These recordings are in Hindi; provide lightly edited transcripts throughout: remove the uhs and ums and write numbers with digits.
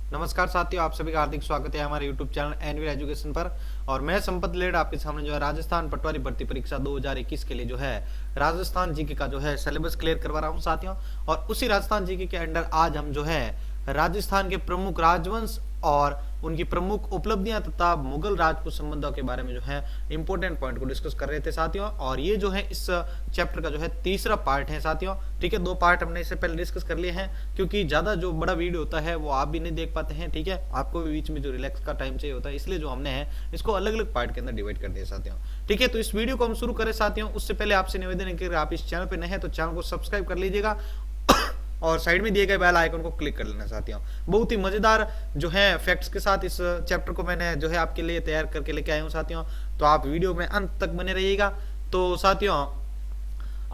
नमस्कार साथियों, आप सभी का हार्दिक स्वागत है हमारे YouTube चैनल एनवीआर एजुकेशन पर। और मैं संपत लेड आपके सामने जो है राजस्थान पटवारी भर्ती परीक्षा 2021 के लिए जो है राजस्थान जीके का जो है सिलेबस क्लियर करवा रहा हूं साथियों। और उसी राजस्थान जीके के अंडर आज हम जो है राजस्थान के प्रमुख राजवंश और उनकी प्रमुख उपलब्धियां तथा मुगल राजपूत संबंधों के बारे में जो है इंपॉर्टेंट पॉइंट को डिस्कस कर रहे थे साथियों। और ये जो है इस चैप्टर का जो है तीसरा पार्ट है साथियों। ठीक है, 2 पार्ट हमने इससे पहले डिस्कस कर लिए हैं, क्योंकि ज्यादा जो बड़ा वीडियो होता है वो आप भी नहीं देख पाते हैं। ठीक है, आपको भी बीच में जो रिलैक्स का टाइम चाहिए होता है, इसलिए जो हमने है इसको अलग अलग पार्ट के अंदर डिवाइड कर दिया साथियों। ठीक है, तो इस वीडियो को हम शुरू करें साथियों, उससे पहले आपसे निवेदन है कि आप इस चैनल पर नए हैं तो चैनल को सब्सक्राइब कर लीजिएगा और साइड में दिए गए बेल आइकन को क्लिक कर लेना साथियों। बहुत ही मजेदार जो है फैक्ट्स के साथ इस चैप्टर को मैंने जो है आपके लिए तैयार करके लेके आया हूं साथियों, तो आप वीडियो में अंत तक बने रहिएगा। तो साथियों,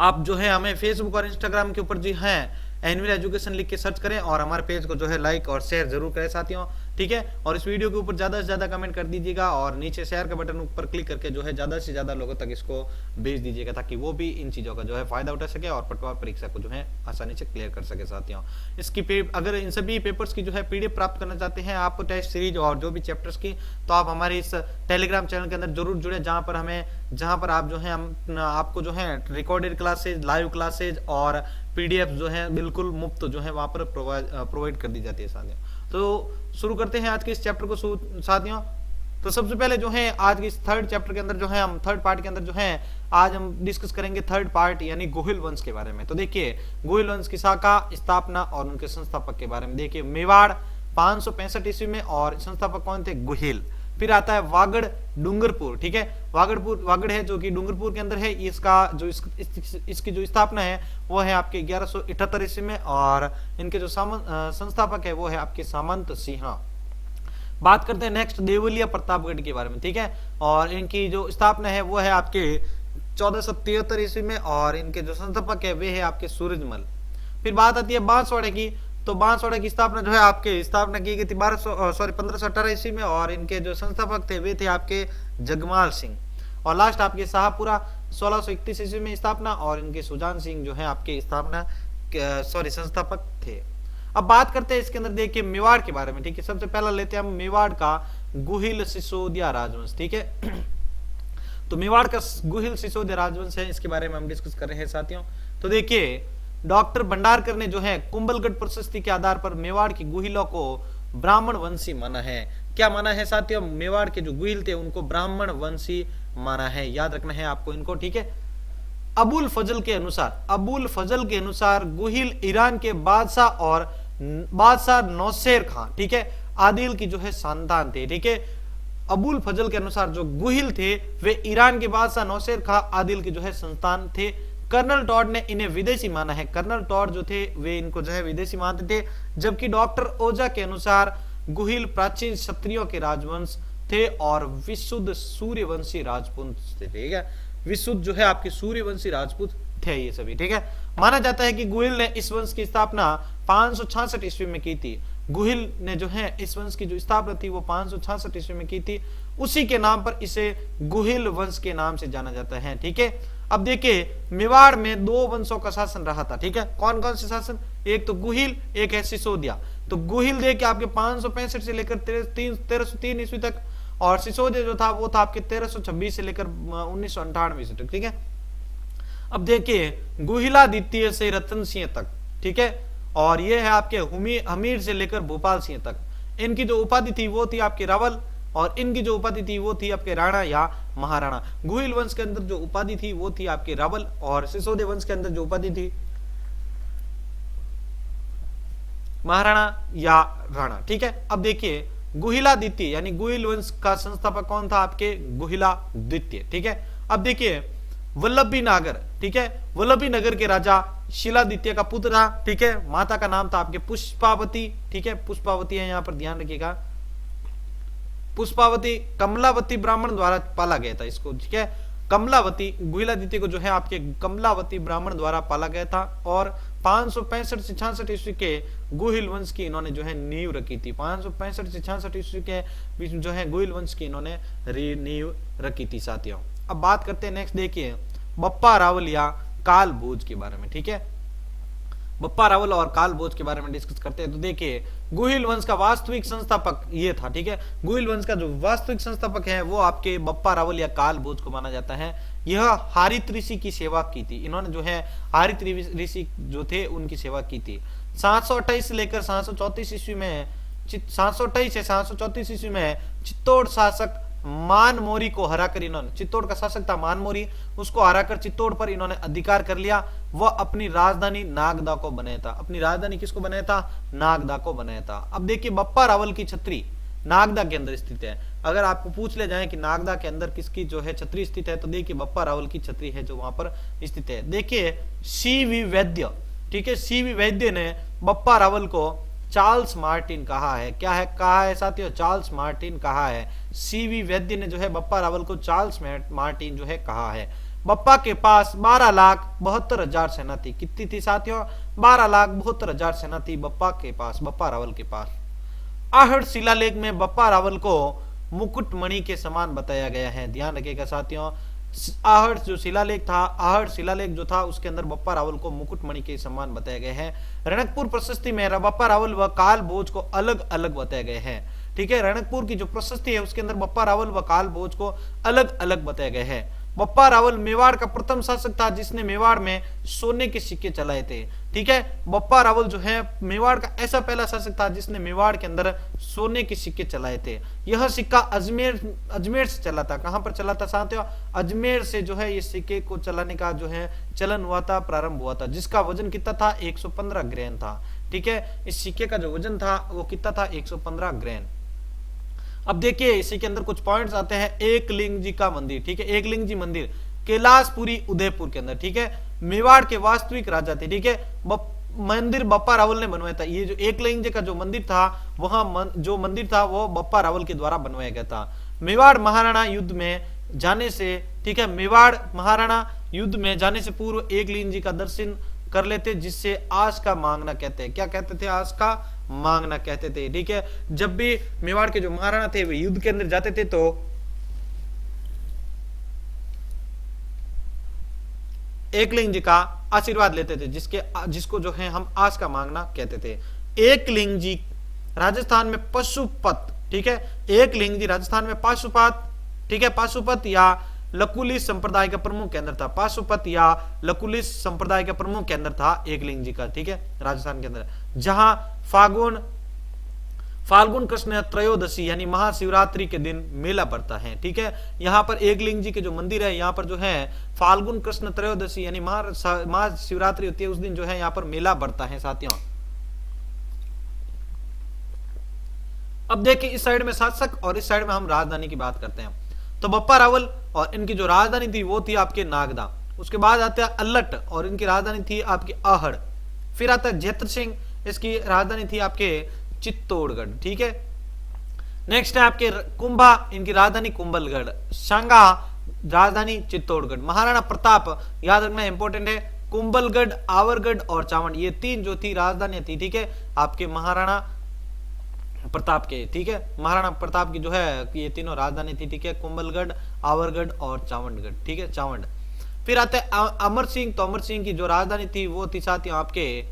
आप जो है हमें फेसबुक और इंस्टाग्राम के ऊपर जो है एनवीआर एजुकेशन लिख के सर्च करें और हमारे पेज को जो है लाइक और शेयर जरूर करें साथियों। ठीक है, और इस वीडियो के ऊपर ज्यादा से ज्यादा कमेंट कर दीजिएगा और नीचे शेयर का बटन ऊपर क्लिक करके जो है ज्यादा से ज्यादा लोगों तक इसको भेज दीजिएगा, ताकि वो भी इन चीजों का जो है फायदा उठा सके और पटवार परीक्षा को जो है आसानी से क्लियर कर सके साथियों। इसकी अगर इन सभी पेपर्स की जो है पीडीएफ प्राप्त करना चाहते हैं आप, टेस्ट सीरीज और जो भी चैप्टर्स की, तो आप हमारे इस टेलीग्राम चैनल के अंदर जरूर जुड़े, जहां पर आप जो है हम आपको जो है रिकॉर्डेड क्लासेज, लाइव क्लासेज और पीडीएफ जो है बिल्कुल मुफ्त जो है वहां पर प्रोवाइड कर दी जाती है साथियों। तो शुरू करते हैं आज के इस चैप्टर को साथियों। तो सबसे पहले जो है आज के इस थर्ड चैप्टर के अंदर जो है हम थर्ड पार्ट के अंदर जो है आज हम डिस्कस करेंगे थर्ड पार्ट यानी गोहिल वंश के बारे में। तो देखिए, गोहिल वंश की शाखा, स्थापना और उनके संस्थापक के बारे में। देखिए, मेवाड़ 565 ईस्वी में और संस्थापक कौन थे? गोहिल। फिर आता है वागड़ डूंगरपुर। ठीक है, वागड़ है जो कि डूंगरपुर के अंदर है। इसका जो इसकी जो स्थापना है वो है आपके 1178 ईस्वी में और इनके जो संस्थापक है वो है आपके सामंत सिंह। बात करते हैं नेक्स्ट देवलिया प्रतापगढ़ के बारे में। ठीक है, और इनकी जो स्थापना है वो है आपके 1473 ईस्वी में और इनके जो संस्थापक है वे है आपके सूरजमल। फिर बात आती है बांसवाड़े की। तो बांसवाड़ा की स्थापना जो है आपके स्थापना की गई थी 1518 ईस्वी में और इनके जो संस्थापक थे वे थे आपके जगमाल सिंह। और लास्ट आपके शाहपुरा 1631 ईस्वी में स्थापना और इनके सुजान सिंह जो है आपके संस्थापक थे। अब बात करते हैं इसके अंदर देखिए मेवाड़ के बारे में। ठीक है, सबसे पहला लेते हैं हम मेवाड़ का गुहिल सिसोदिया राजवंश। ठीक है, तो मेवाड़ का गुहिल सिसोदिया राजवंश है, इसके बारे में हम डिस्कस कर रहे हैं साथियों। तो देखिए, डॉक्टर भंडारकर ने जो है कुंभलगढ़ प्रशस्ति के आधार पर मेवाड़ के गुहिलों को ब्राह्मण वंशी माना है। क्या माना है साथियों? मेवाड़ के जो गुहिल थे उनको ब्राह्मण वंशी माना है, याद रखना है आपको इनको। ठीक है, अबुल फजल के अनुसार गुहिल ईरान के बादशाह नौशेर खां, ठीक है, आदिल की जो है संतान थे। ठीक है, अबुल फजल के अनुसार जो गुहिल थे वे ईरान के बादशाह नौशेर खां आदिल के जो है संतान थे। कर्नल टॉड ने इन्हें विदेशी माना है। कर्नल टॉड जो थे वे इनको जो है विदेशी मानते थे, जबकि डॉक्टर ओझा के अनुसार गुहिल प्राचीन क्षत्रियों के राजवंश थे और विशुद्ध सूर्यवंशी राजपूत थे। ठीक है, विशुद्ध जो है आपके सूर्यवंशी राजपूत थे ये सभी। ठीक है, माना जाता है कि गुहिल ने इस वंश की स्थापना 566 ईस्वी में की थी। गुहिल ने जो है इस वंश की जो स्थापना थी वो 566 ईस्वी में की थी। उसी के नाम पर इसे गुहिल वंश के नाम से जाना जाता है। ठीक है, अब देखिए, मेवाड़ में 2 वंशों का शासन रहा था। ठीक है, कौन कौन से शासन? एक तो गुहिल, एक है सिसोदिया। तो गुहिल देखिए आपके 565 से लेकर 1303 ईस्वी तक और सिसोदिया जो था वो था आपके 1326 से लेकर 1998 ईस्वी तक। ठीक है, अब देखिए गुहिलादित्य से रतन सिंह तक। ठीक है, और ये है आपके हमीर से लेकर भोपाल सिंह तक। इनकी जो उपाधि थी वो थी आपके रावल और इनकी जो उपाधि थी वो थी आपके राणा या महाराणा। गुहिल वंश के अंदर जो उपाधि थी वो थी आपके रावल और सिसोदिया वंश के अंदर जो उपाधि थी महाराणा या राणा। ठीक है, अब देखिए गुहिलादित्य यानी गुहिल वंश का संस्थापक कौन था? आपके गुहिलादित्य। ठीक है, अब देखिए वल्लभी नागर। ठीक है, वल्लभी नगर के राजा शिलादित्य का पुत्र था। ठीक है, माता का नाम था आपके पुष्पावती। ठीक है, पुष्पावती है, यहां पर ध्यान रखिएगा। पुष्पावती कमलावती ब्राह्मण द्वारा पाला गया था इसको। ठीक है, कमलावती गुहिलादित्य को जो है आपके कमलावती ब्राह्मण द्वारा पाला गया था और 565 से 66 ईस्वी के गुहिल वंश की इन्होंने जो है नींव रखी थी। 565 से 66 ईस्वी के बीच जो है गुहिल वंश की इन्होंने नींव रखी थी साथियों। अब बात करते हैं नेक्स्ट, देखिए बप्पा रावल या काल भोज के बारे में। ठीक है, बप्पा रावल और काल भोज के बारे में डिस्कस करते हैं। तो देखिए, गुहिल वंश का वास्तविक संस्थापक ये था, ठीक है। गुहिल वंश का जो वास्तविक संस्थापक है वो आपके बप्पा रावल या काल भोज को माना जाता है। यह हारित ऋषि की सेवा की थी, इन्होंने जो है हारित ऋषि जो थे उनकी सेवा की थी। 728 से लेकर 734 ईस्वी में 728 से 734 ईस्वी में चित्तौड़ शासक मानमोरी को हराकर इन्होंने, चित्तौड़ का शासक था मानमोरी, उसको हराकर चित्तौड़ पर इन्होंने अधिकार कर लिया। वह अपनी राजधानी नागदा को बनाया था। अपनी राजधानी किसको बनाया था? नागदा को बनाया था। अब देखिए, बप्पा रावल की छतरी नागदा के अंदर स्थित है। अगर आपको पूछ ले जाए कि नागदा के अंदर किसकी जो है छतरी स्थित है, तो देखिए बप्पा रावल की छतरी है जो वहां पर स्थित है। देखिए, सीवी वैद्य, ठीक है, सीवी वैद्य ने बप्पा रावल को चार्ल्स मार्टिन कहा है। क्या है कहा है साथियों? चार्ल्स मार्टिन कहा है। सीवी वैद्य ने जो है बप्पा रावल को चार्ल्स मार्टिन जो है कहा है। बप्पा के पास 12,72,000 सेना थी। कितनी थी साथियों? 12,72,000 सेना थी बप्पा के पास, बप्पा रावल के पास। आहड़ शिलालेख में बप्पा रावल को मुकुटमणि के समान बताया गया है। ध्यान रखिएगा साथियों, आहड़ जो शिलालेख था, आहड़ शिलालेख जो था उसके अंदर बप्पा रावल को मुकुटमणि के समान बताया गया है। रणकपुर प्रशस्ति में बप्पा रावल व काल भोज को अलग अलग बताया गया है, ठीक है। रणकपुर की जो प्रशस्ति है उसके अंदर बप्पा रावल व काल भोज को अलग अलग बताया गया है। बप्पा रावल मेवाड़ का प्रथम शासक था जिसने मेवाड़ में सोने के सिक्के चलाए थे, ठीक है। बप्पा रावल जो है मेवाड़ का ऐसा पहला शासक था जिसने मेवाड़ के अंदर सोने के सिक्के चलाए थे। यह सिक्का अजमेर से चला था। कहां पर चला था साथियों? अजमेर से जो है ये सिक्के को चलाने का जो है चलन हुआ था, प्रारंभ हुआ था, जिसका वजन कितना था? 115 ग्रेन था, ठीक है। इस सिक्के का जो वजन था वो कितना था? 115 ग्रेन। अब देखिए, इसी के अंदर कुछ पॉइंट्स आते हैं। एकलिंग जी का मंदिर, ठीक है, एकलिंग जी मंदिर कैलाशपुरी उदयपुर के अंदर, ठीक है। मेवाड़ के वास्तविक राजा थे, ठीक है। मंदिर बप्पा रावल ने बनवाया था। ये जो एकलिंग जी का जो मंदिर था, वहां जो मंदिर था वो बप्पा रावल के द्वारा बनवाया गया था। मेवाड़ महाराणा युद्ध में जाने से, ठीक है, मेवाड़ महाराणा युद्ध में जाने से पूर्व एकलिंग जी का दर्शन कर लेते, जिससे आस का मांगना कहते हैं। क्या कहते थे? आस का मांगना कहते थे, ठीक है। जब भी मेवाड़ के जो महाराणा थे वे युद्ध के अंदर जाते थे तो एकलिंग जी का आशीर्वाद लेते थे, जिसको जो है हम आस का मांगना कहते थे। एकलिंग जी राजस्थान में पशुपत, ठीक है, एकलिंग जी राजस्थान में पाशुपत, ठीक है, पाशुपत या लकुलिस संप्रदाय का प्रमुख केंद्र था। पाशुपत या लकुलिस संप्रदाय का प्रमुख केंद्र था एकलिंग जी का, ठीक है, राजस्थान के अंदर, जहां फाल्गुन कृष्ण त्रयोदशी यानी महाशिवरात्रि के दिन मेला पड़ता है, ठीक है। यहाँ पर एकलिंग जी के जो मंदिर है, यहाँ पर जो है फाल्गुन कृष्ण त्रयोदशी यानी महाशिवरात्रि होती है, उस दिन जो है यहाँ पर मेला पड़ता है साथियों। अब देखिए, इस साइड में शासक और इस साइड में हम राजधानी की बात करते हैं। तो बप्पा रावल और इनकी जो राजधानी थी वो थी आपके नागदा। उसके बाद आता है अल्लट और इनकी राजधानी थी आपकी आहड़। फिर आता है जैत्र सिंह, इसकी राजधानी थी आपके चित्तौड़गढ़, ठीक है। नेक्स्ट है आपके कुंभा, इनकी राजधानी कुंभलगढ़। शांगा, राजधानी चित्तौड़गढ़। महाराणा प्रताप, याद रखना इंपॉर्टेंट है, कुंभलगढ़, आवरगढ़ और चावंड, ये तीन जो थी राजधानियां थी, ठीक है, आपके महाराणा प्रताप के, ठीक है। महाराणा प्रताप की जो है ये तीनों राजधानी थी, ठीक है, कुंभलगढ़, आवरगढ़ और चावंडगढ़, ठीक है, चावंड। फिर आते हैं अमर सिंह। तो अमर सिंह की जो राजधानी थी वो थी साथियों आपके,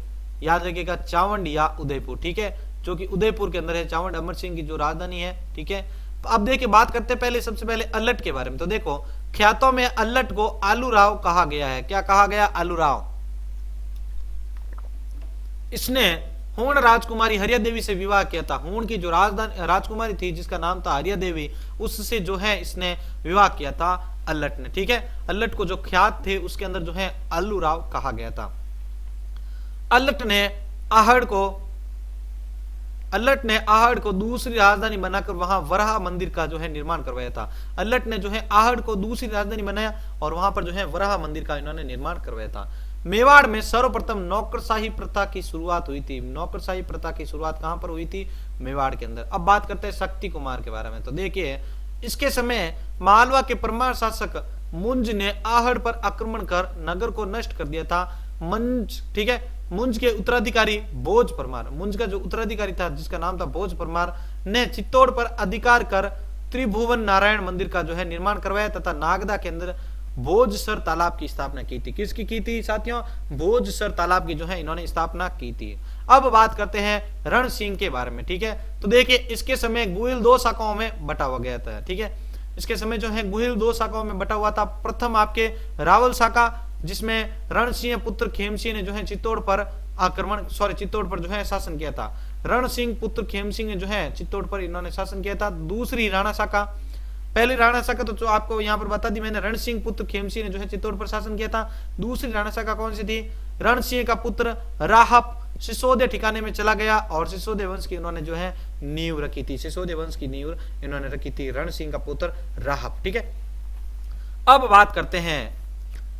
याद रखिएगा, चावंड या उदयपुर, ठीक है, जो कि उदयपुर के अंदर है चावंड, अमर सिंह की जो राजधानी है, ठीक है। अब देखिए, बात करते हैं पहले सबसे पहले अल्लट के बारे में। तो देखो, ख्यातों में अल्लट को आलू राव कहा गया है। क्या कहा गया? आलू राव। इसने हूण राजकुमारी हरिया देवी से विवाह किया था। हूण की जो राजकुमारी थी जिसका नाम था हरिया देवी, उससे जो है इसने विवाह किया था अल्लट ने, ठीक है। अल्लट को जो ख्यात थे उसके अंदर जो है आलू राव कहा गया था। अल्लट ने आहड़ को दूसरी राजधानी बनाकर वहां वराह मंदिर का जो है निर्माण करवाया था। अल्लट ने जो है आहड़ को दूसरी राजधानी बनाया और वहां पर जो है वराह मंदिर का इन्होंने निर्माण करवाया था। मेवाड़ में सर्वप्रथम नौकरशाही प्रथा की शुरुआत हुई थी। नौकरशाही प्रथा की शुरुआत कहां पर हुई थी? मेवाड़ के अंदर। अब बात करते हैं शक्ति कुमार के बारे में। तो देखिए, इसके समय मालवा के परमार शासक मुंज ने आहड़ पर आक्रमण कर नगर को नष्ट कर दिया था। मुंज, ठीक है, मुंज के उत्तराधिकारी भोज परमार, मुंज का जो उत्तराधिकारी था जिसका नाम था भोज परमार, ने चित्तौड़ पर अधिकार कर त्रिभुवन नारायण मंदिर का जो है निर्माण करवाया तथा नागदा के अंदर भोजसर तालाब की स्थापना की थी। किसकी की थी साथियों? भोजसर तालाब की जो है इन्होंने स्थापना की थी। अब बात करते हैं रण सिंह के बारे में, ठीक है। तो देखिए इसके समय गुहिल दो शाखाओं में बटा हुआ गया था, ठीक है। इसके समय जो है गुहिल दो शाखाओं में बटा हुआ था। प्रथम आपके रावल शाखा, जिसमें रण सिंह पुत्र खेम सिंह ने जो है चित्तौड़ पर चित्तौड़ पर जो है शासन किया था। रण सिंह पुत्र खेम सिंह ने जो है चित्तौड़ पर इन्होंने शासन किया था। दूसरी राणा शाखा, पहली राणा शाखा तो जो आपको यहाँ पर बता दी मैंने, रण सिंह पुत्र खेम सिंह ने जो है चित्तौड़ पर शासन किया था। दूसरी राणा शाखा कौन सी थी? रण सिंह का पुत्र राहप सिसोदे ठिकाने में चला गया और सिसोदे वंश की उन्होंने जो है नींव रखी थी। सिसोदे वंश की नींव इन्होंने रखी थी रण सिंह का पुत्र राहप, ठीक है। अब बात करते हैं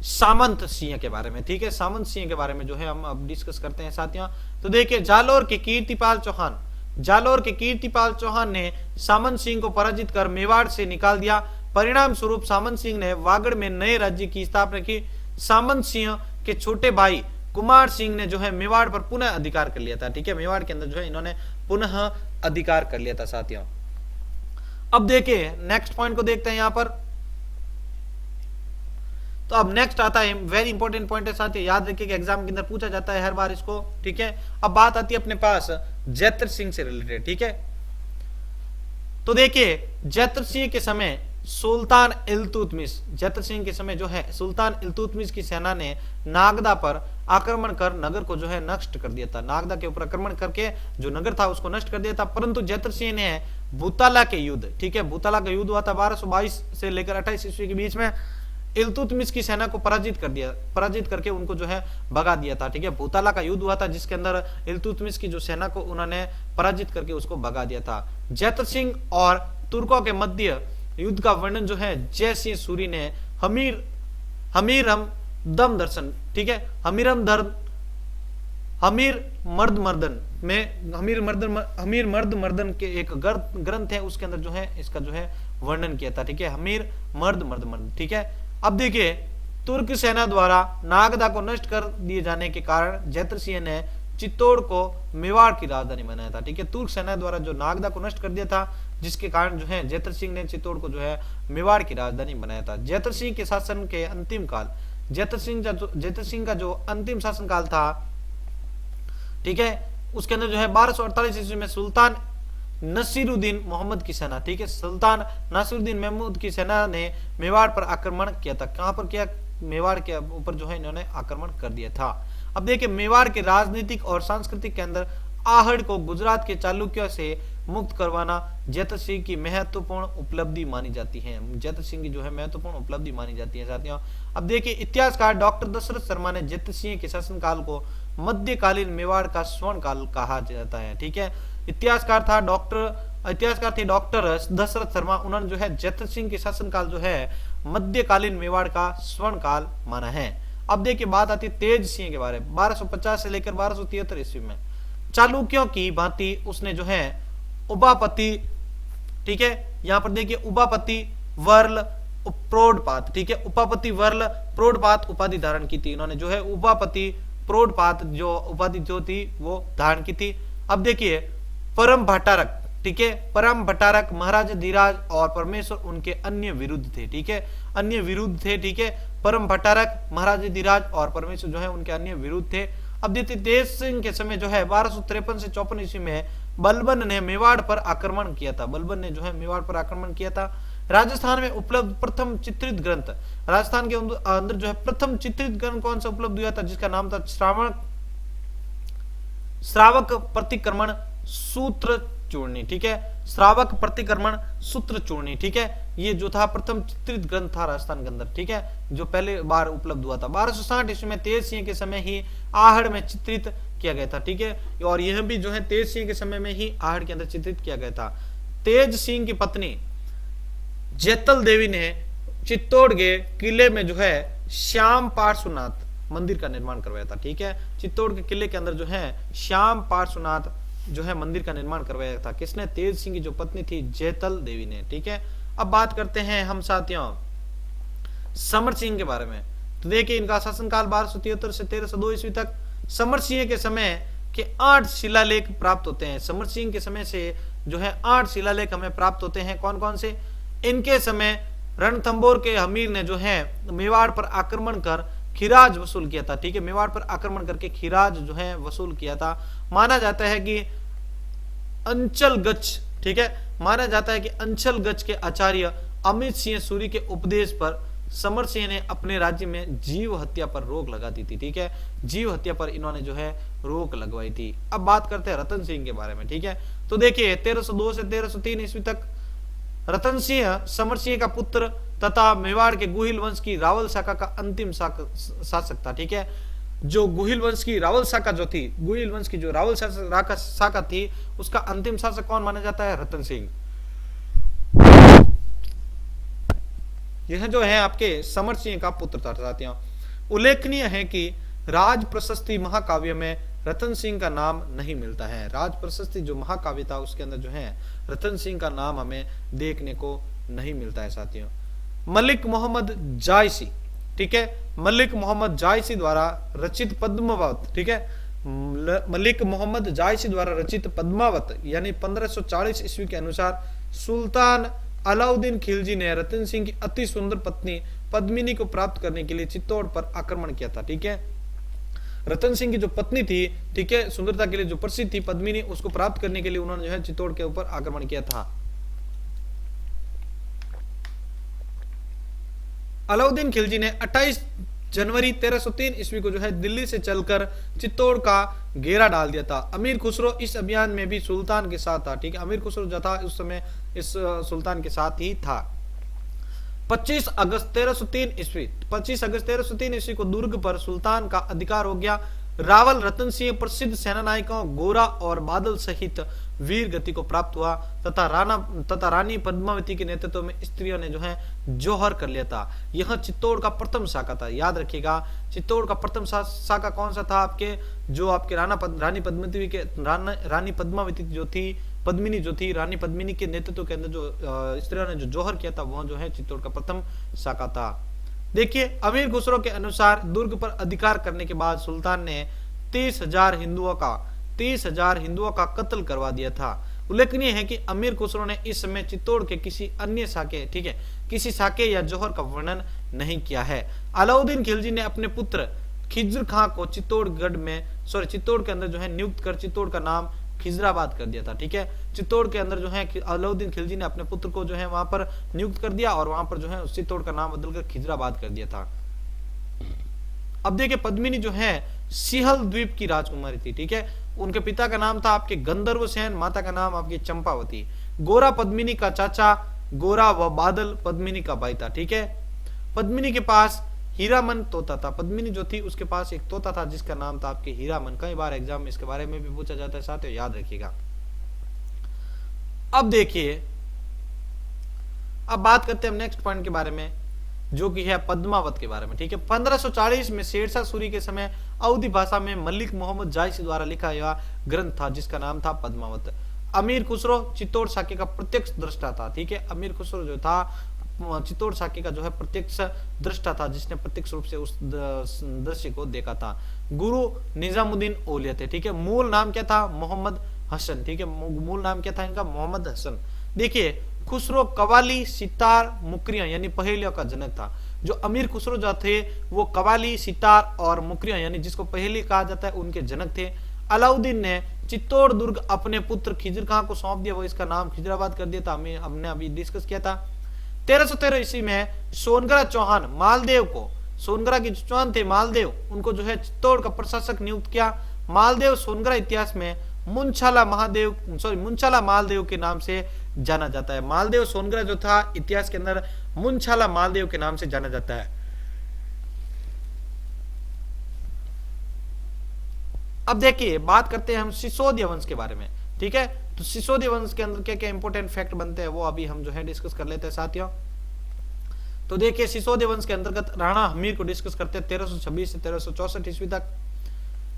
सामंत सिंह के बारे में, ठीक है। सामंत सिंह के बारे में जो है हम अब डिस्कस करते हैं साथियों। तो देखिए जालोर के कीर्तिपाल चौहान ने सामंत सिंह को पराजित कर मेवाड़ से निकाल दिया। परिणाम स्वरूप सामंत सिंह ने वागड़ में नए राज्य की स्थापना की। सामंत सिंह के छोटे भाई कुमार सिंह ने जो है मेवाड़ पर पुनः अधिकार कर लिया था, ठीक है। मेवाड़ के अंदर जो है इन्होंने पुनः अधिकार कर लिया था साथियों। अब देखिए नेक्स्ट पॉइंट को देखते हैं यहां पर। तो अब नेक्स्ट आता है वेरी इंपॉर्टेंट पॉइंट है साथियों, याद रखिए कि एग्जाम के अंदर पूछा जाता है हर बार इसको, ठीक है। अब बात आती है अपने पास जैत्र सिंह से रिलेटेड, ठीक है। तो देखिए जैत्र सिंह के समय सुल्तान इल्तुतमिश, जैत्र सिंह के समय जो है सुल्तान इल्तुतमिश की सेना ने नागदा पर आक्रमण कर नगर को जो है नष्ट कर दिया था। नागदा के ऊपर आक्रमण करके जो नगर था उसको नष्ट कर दिया था। परंतु जैत्र सिंह ने भूताला के युद्ध, ठीक है, भूताला का युद्ध हुआ था 1222 से लेकर 28 ईस्वी के बीच में। इल्तुतमिश की सेना को पराजित करके उनको जो है भगा दिया था, ठीक है। भूताला का युद्ध हुआ था जिसके अंदर इल्तुतमिश की जो सेना को उन्होंने पराजित करके उसको भगा दिया था। जैत्र सिंह और तुर्कों के मध्य युद्ध का वर्णन जो है जय सिंह सूरी ने हमीरम दम दर्शन, ठीक है, हमीर मर्द मर्दन के एक ग्रंथ है उसके अंदर जो है इसका जो है वर्णन किया था, ठीक है। हमीर मर्द, ठीक है। अब देखिए तुर्क सेना द्वारा नागदा को नष्ट कर दिए जाने के कारण जैत्र सिंह ने चित्तौड़ को मेवाड़ की राजधानी बनाया था, ठीक है। तुर्क सेना द्वारा जो नागदा को नष्ट कर दिया था जिसके कारण जो है जैत्र सिंह ने चित्तौड़ को जो है मेवाड़ की राजधानी बनाया था। जैत्र सिंह के शासन के अंतिम काल, जैत्र सिंह का जो अंतिम शासन काल था, ठीक है, उसके अंदर जो है 1248 ईस्वी में सुल्तान नसीरुद्दीन मोहम्मद की सेना, ठीक है, सुल्तान नासिरुद्दीन महमूद की सेना ने मेवाड़ पर आक्रमण किया था। कहां पर किया? मेवाड़ के ऊपर जो है इन्होंने आक्रमण कर दिया था। अब देखिए मेवाड़ के राजनीतिक और सांस्कृतिक के अंदर आहड़ को गुजरात के चालुक्यों से मुक्त करवाना जैत्र सिंह की महत्वपूर्ण उपलब्धि मानी जाती है। जैत्र सिंह की जो है महत्वपूर्ण उपलब्धि मानी जाती है साथियों। अब देखिए इतिहासकार डॉक्टर दशरथ शर्मा ने जैत्र सिंह के शासनकाल को मध्यकालीन मेवाड़ का स्वर्ण काल कहा जाता है, ठीक है। इतिहासकार थे डॉक्टर दशरथ शर्मा, उन्होंने जो है जैत्र सिंह के शासनकाल जो है मध्यकालीन मेवाड़ का स्वर्ण काल माना है। अब देखिए बात आती है तेज सिंह के बारे में। 1250 से लेकर 1273 ईस्वी में चालुक्यों की भांति उसने जो है उबापति, ठीक है, यहां पर देखिए उबापति वर्ल प्रोडपात, ठीक है, उपापति वर्ल प्रोडपात उपाधि धारण की थी। इन्होंने जो है उपापति प्रोडपात जो उपाधि जो थी वो धारण की थी। अब देखिए परम भट्टारक, ठीक है, परम भट्टारक महाराज धीराज और परमेश्वर उनके अन्य विरुद्ध थे, ठीक है, अन्य विरुद्ध थे, ठीक है। परम भट्टारक महाराज धीराज और परमेश्वर जो है उनके अन्य विरुद्ध थे। अब देखिए तेज सिंह के समय जो है 1253 से 54 ईस्वी में बलबन ने मेवाड़ पर आक्रमण किया था। बलबन ने जो है मेवाड़ पर आक्रमण किया था। राजस्थान में उपलब्ध प्रथम चित्रित ग्रंथ, राजस्थान के अंदर जो है प्रथम चित्रित ग्रंथ कौन सा उपलब्ध हुआ था? जिसका नाम था श्रावक प्रतिक्रमण सूत्र चूर्णी, ठीक है, श्रावक प्रतिक्रमण सूत्र चूर्णी, ठीक है। ये जो था प्रथम चित्रित ग्रंथ था राजस्थान के अंदर, ठीक है, जो पहले बार उपलब्ध हुआ था। 1260 ईस्वी में तेज सिंह के समय ही आहड़ में चित्रित किया गया था, ठीक है, और यह भी जो है तेज सिंह के समय में ही आहड़ के अंदर चित्रित किया गया था। तेज सिंह की पत्नी जैतल देवी ने चित्तौड़ के किले में जो है श्याम पार्श्वनाथ मंदिर का निर्माण करवाया था, ठीक है। चित्तौड़ के किले के अंदर जो है श्याम पार्श्वनाथ जो है मंदिर का निर्माण करवाया था। किसने? तेज सिंह की जो पत्नी थी जैतल देवी ने, ठीक है। अब बात करते हैं हम साथियों समर सिंह के बारे में। तो देखिए इनका शासनकाल 1273 से 1302 ईस्वी तक। समर सिंह के समय के 8 शिलालेख प्राप्त होते हैं। समर सिंह के समय से जो है 8 शिलालेख हमें प्राप्त होते हैं। कौन कौन से? इनके समय रणथंभौर के अमीर ने जो है मेवाड़ पर आक्रमण कर खिराज वसूल किया था। ठीक है, मेवाड़ पर आक्रमण करके खिराज जो है वसूल किया था। माना जाता है कि अंचल गच्छ, ठीक है, माना जाता है कि अंचल गच्छ के आचार्य अमित सिंह सूरी के उपदेश पर समर सिंह ने अपने राज्य में जीव हत्या पर रोक लगा दी थी। ठीक है, जीव हत्या पर इन्होंने जो है रोक लगवाई थी। अब बात करते हैं रतन सिंह के बारे में। ठीक है, तो देखिए 1302 से 1303 ईस्वी तक रतन सिंह समर सिंह का पुत्र तथा मेवाड़ के गुहिल वंश की रावल शाखा का अंतिम शासक था। ठीक है, जो गुहिल वंश की रावल शाखा जो थी, गुहिल वंश की जो रावल शाखा थी, उसका अंतिम शासक कौन माना जाता है? रतन सिंह। यह जो है आपके समर सिंह का पुत्र था साथियों। उल्लेखनीय है कि राज प्रशस्ति महाकाव्य में रतन सिंह का नाम नहीं मिलता है। राज प्रशस्ति जो महाकाव्य था उसके अंदर जो है रतन सिंह का नाम हमें देखने को नहीं मिलता है साथियों। मलिक मोहम्मद जायसी, ठीक है, मलिक मोहम्मद जायसी द्वारा रचित पद्मावत, ठीक है, मलिक मोहम्मद जायसी द्वारा रचित पद्मावत यानी 1540 ईस्वी के अनुसार सुल्तान अलाउद्दीन खिलजी ने रतन सिंह की अति सुंदर पत्नी पद्मिनी को प्राप्त करने के लिए चित्तौड़ पर आक्रमण किया था। ठीक है, रतन सिंह की जो पत्नी थी, ठीक है, सुंदरता के लिए जो प्रसिद्ध थी पद्मिनी, उसको प्राप्त करने के लिए उन्होंने जो है चित्तौड़ के ऊपर आक्रमण किया था। अलाउद्दीन खिलजी ने 28 जनवरी 1303 ईस्वी को जो है दिल्ली से चलकर चित्तौड़ का घेरा डाल दिया था। अमीर खुसरो इस अभियान में भी सुल्तान के साथ था। ठीक है, अमीर खुसरो जो था उस समय इस सुल्तान के साथ ही था। 25 अगस्त 1303 ईस्वी को दुर्ग पर सुल्तान का अधिकार हो गया। रावल रतन सिंह प्रसिद्ध सेना नायकों गोरा और बादल सहित वीर गति को प्राप्त हुआ तथा रानी पद्मावती के नेतृत्व में स्त्रियों ने जो है जौहर कर लिया था। यह चित्तौड़ का प्रथम शाखा था। याद रखिएगा, चित्तौड़ का प्रथम शाखा कौन सा था? आपके जो आपके रानी पद्मावती जो थी, पद्मिनी जो थी, रानी पद्मिनी के नेतृत्व के अंदर जो स्त्रियों ने जो जौहर किया था वह जो है चित्तौड़ का प्रथम शाखा था। देखिए, अमीर खुसरो के अनुसार दुर्ग पर अधिकार करने के बाद सुल्तान ने 30,000 हिंदुओं का कत्ल करवा दिया था। उल्लेखनीय है कि अमीर खुसरो ने इस समय चित्तौड़ के किसी अन्य शाखे, ठीक है, किसी शाखे या जौहर का वर्णन नहीं किया है। अलाउद्दीन खिलजी ने अपने पुत्र खिज्र खां को चित्तौड़ के अंदर जो है नियुक्त कर चित्तौड़ का नाम खिजराबाद कर दिया था। ठीक है, चित्तौड़ के अंदर जो है अलाउद्दीन खिलजी ने अपने पुत्र को जो है वहां पर नियुक्त कर दिया और वहां पर जो है चित्तौड़ का नाम बदलकर खिजराबाद कर दिया था। अब देखिए, पद्मिनी जो है सिहल द्वीप की राजकुमारी थी। ठीक है, उनके पिता का नाम था आपके गंधर्व सेन, माता का नाम आपकी चंपावती। गोरा पद्मिनी का चाचा, गोरा व बादल पद्मिनी का भाई था। ठीक है, पद्मिनी के पास हीरामन तोता था। पद्मिनी जो थी उसके पास एक तोता था जिसका नाम था आपके हीरामन। कई बार एग्जाम में इसके बारे में भी पूछा जाता है साथियों, याद रखिएगा। अब देखिए, अब बात करते हैं हम नेक्स्ट पॉइंट के बारे में जो कि है पद्मावत के बारे में। ठीक है, 1540 में शेरशाह सूरी के समय अवधी भाषा में मलिक मोहम्मद जायसी द्वारा लिखा गया ग्रंथ था जिसका नाम था पद्मावत। अमीर खुसरो चित्तौड़ शाखे का प्रत्यक्ष दृष्टा था। ठीक है, अमीर खुसरो जो था चित्तौड़ शाखे का जो है प्रत्यक्ष दृष्टा था जिसने प्रत्यक्ष रूप से उस दृश्य को देखा था। गुरु निजामुद्दीन औलिया थे। ठीक है, मूल नाम क्या था? मोहम्मद हसन। ठीक है, मूल नाम क्या था इनका? मोहम्मद हसन। देखिए, खुसरो कवाली, सितार, मुकरियां यानी पहेलियों का जनक था। जो अमीर खुसरो जो थे वो कवाली, सितार और मुकरियां यानी जिसको पहेली कहा जाता है उनके जनक थे। अलाउद्दीन ने चित्तौड़ दुर्ग अपने पुत्र खिजर खां को सौंप दिया, वो इसका नाम खिजराबाद कर दिया था। हमने अभी डिस्कस किया था। 1313 ईस्वी में सोनगरा चौहान मालदेव को, सोनगरा के चौहान थे मालदेव, उनको जो है चित्तौड़ का प्रशासक नियुक्त किया। मालदेव सोनगरा इतिहास में मुंशाला मालदेव के नाम से जाना जाता है। मालदेव सोनगरा जो था इतिहास के अंदर मुंशाला मालदेव के नाम से जाना जाता है। अब देखिए, बात करते हैं हम सिसोदिया वंश के बारे में। ठीक है, तो सिसोदिया वंश के अंदर क्या क्या इंपॉर्टेंट फैक्ट बनते हैं वो अभी हम जो है डिस्कस कर लेते हैं साथियों। तो देखिए, सिसोदिया वंश के अंतर्गत राणा हमीर को डिस्कस करते हैं 1326 से 1364 ईस्वी तक।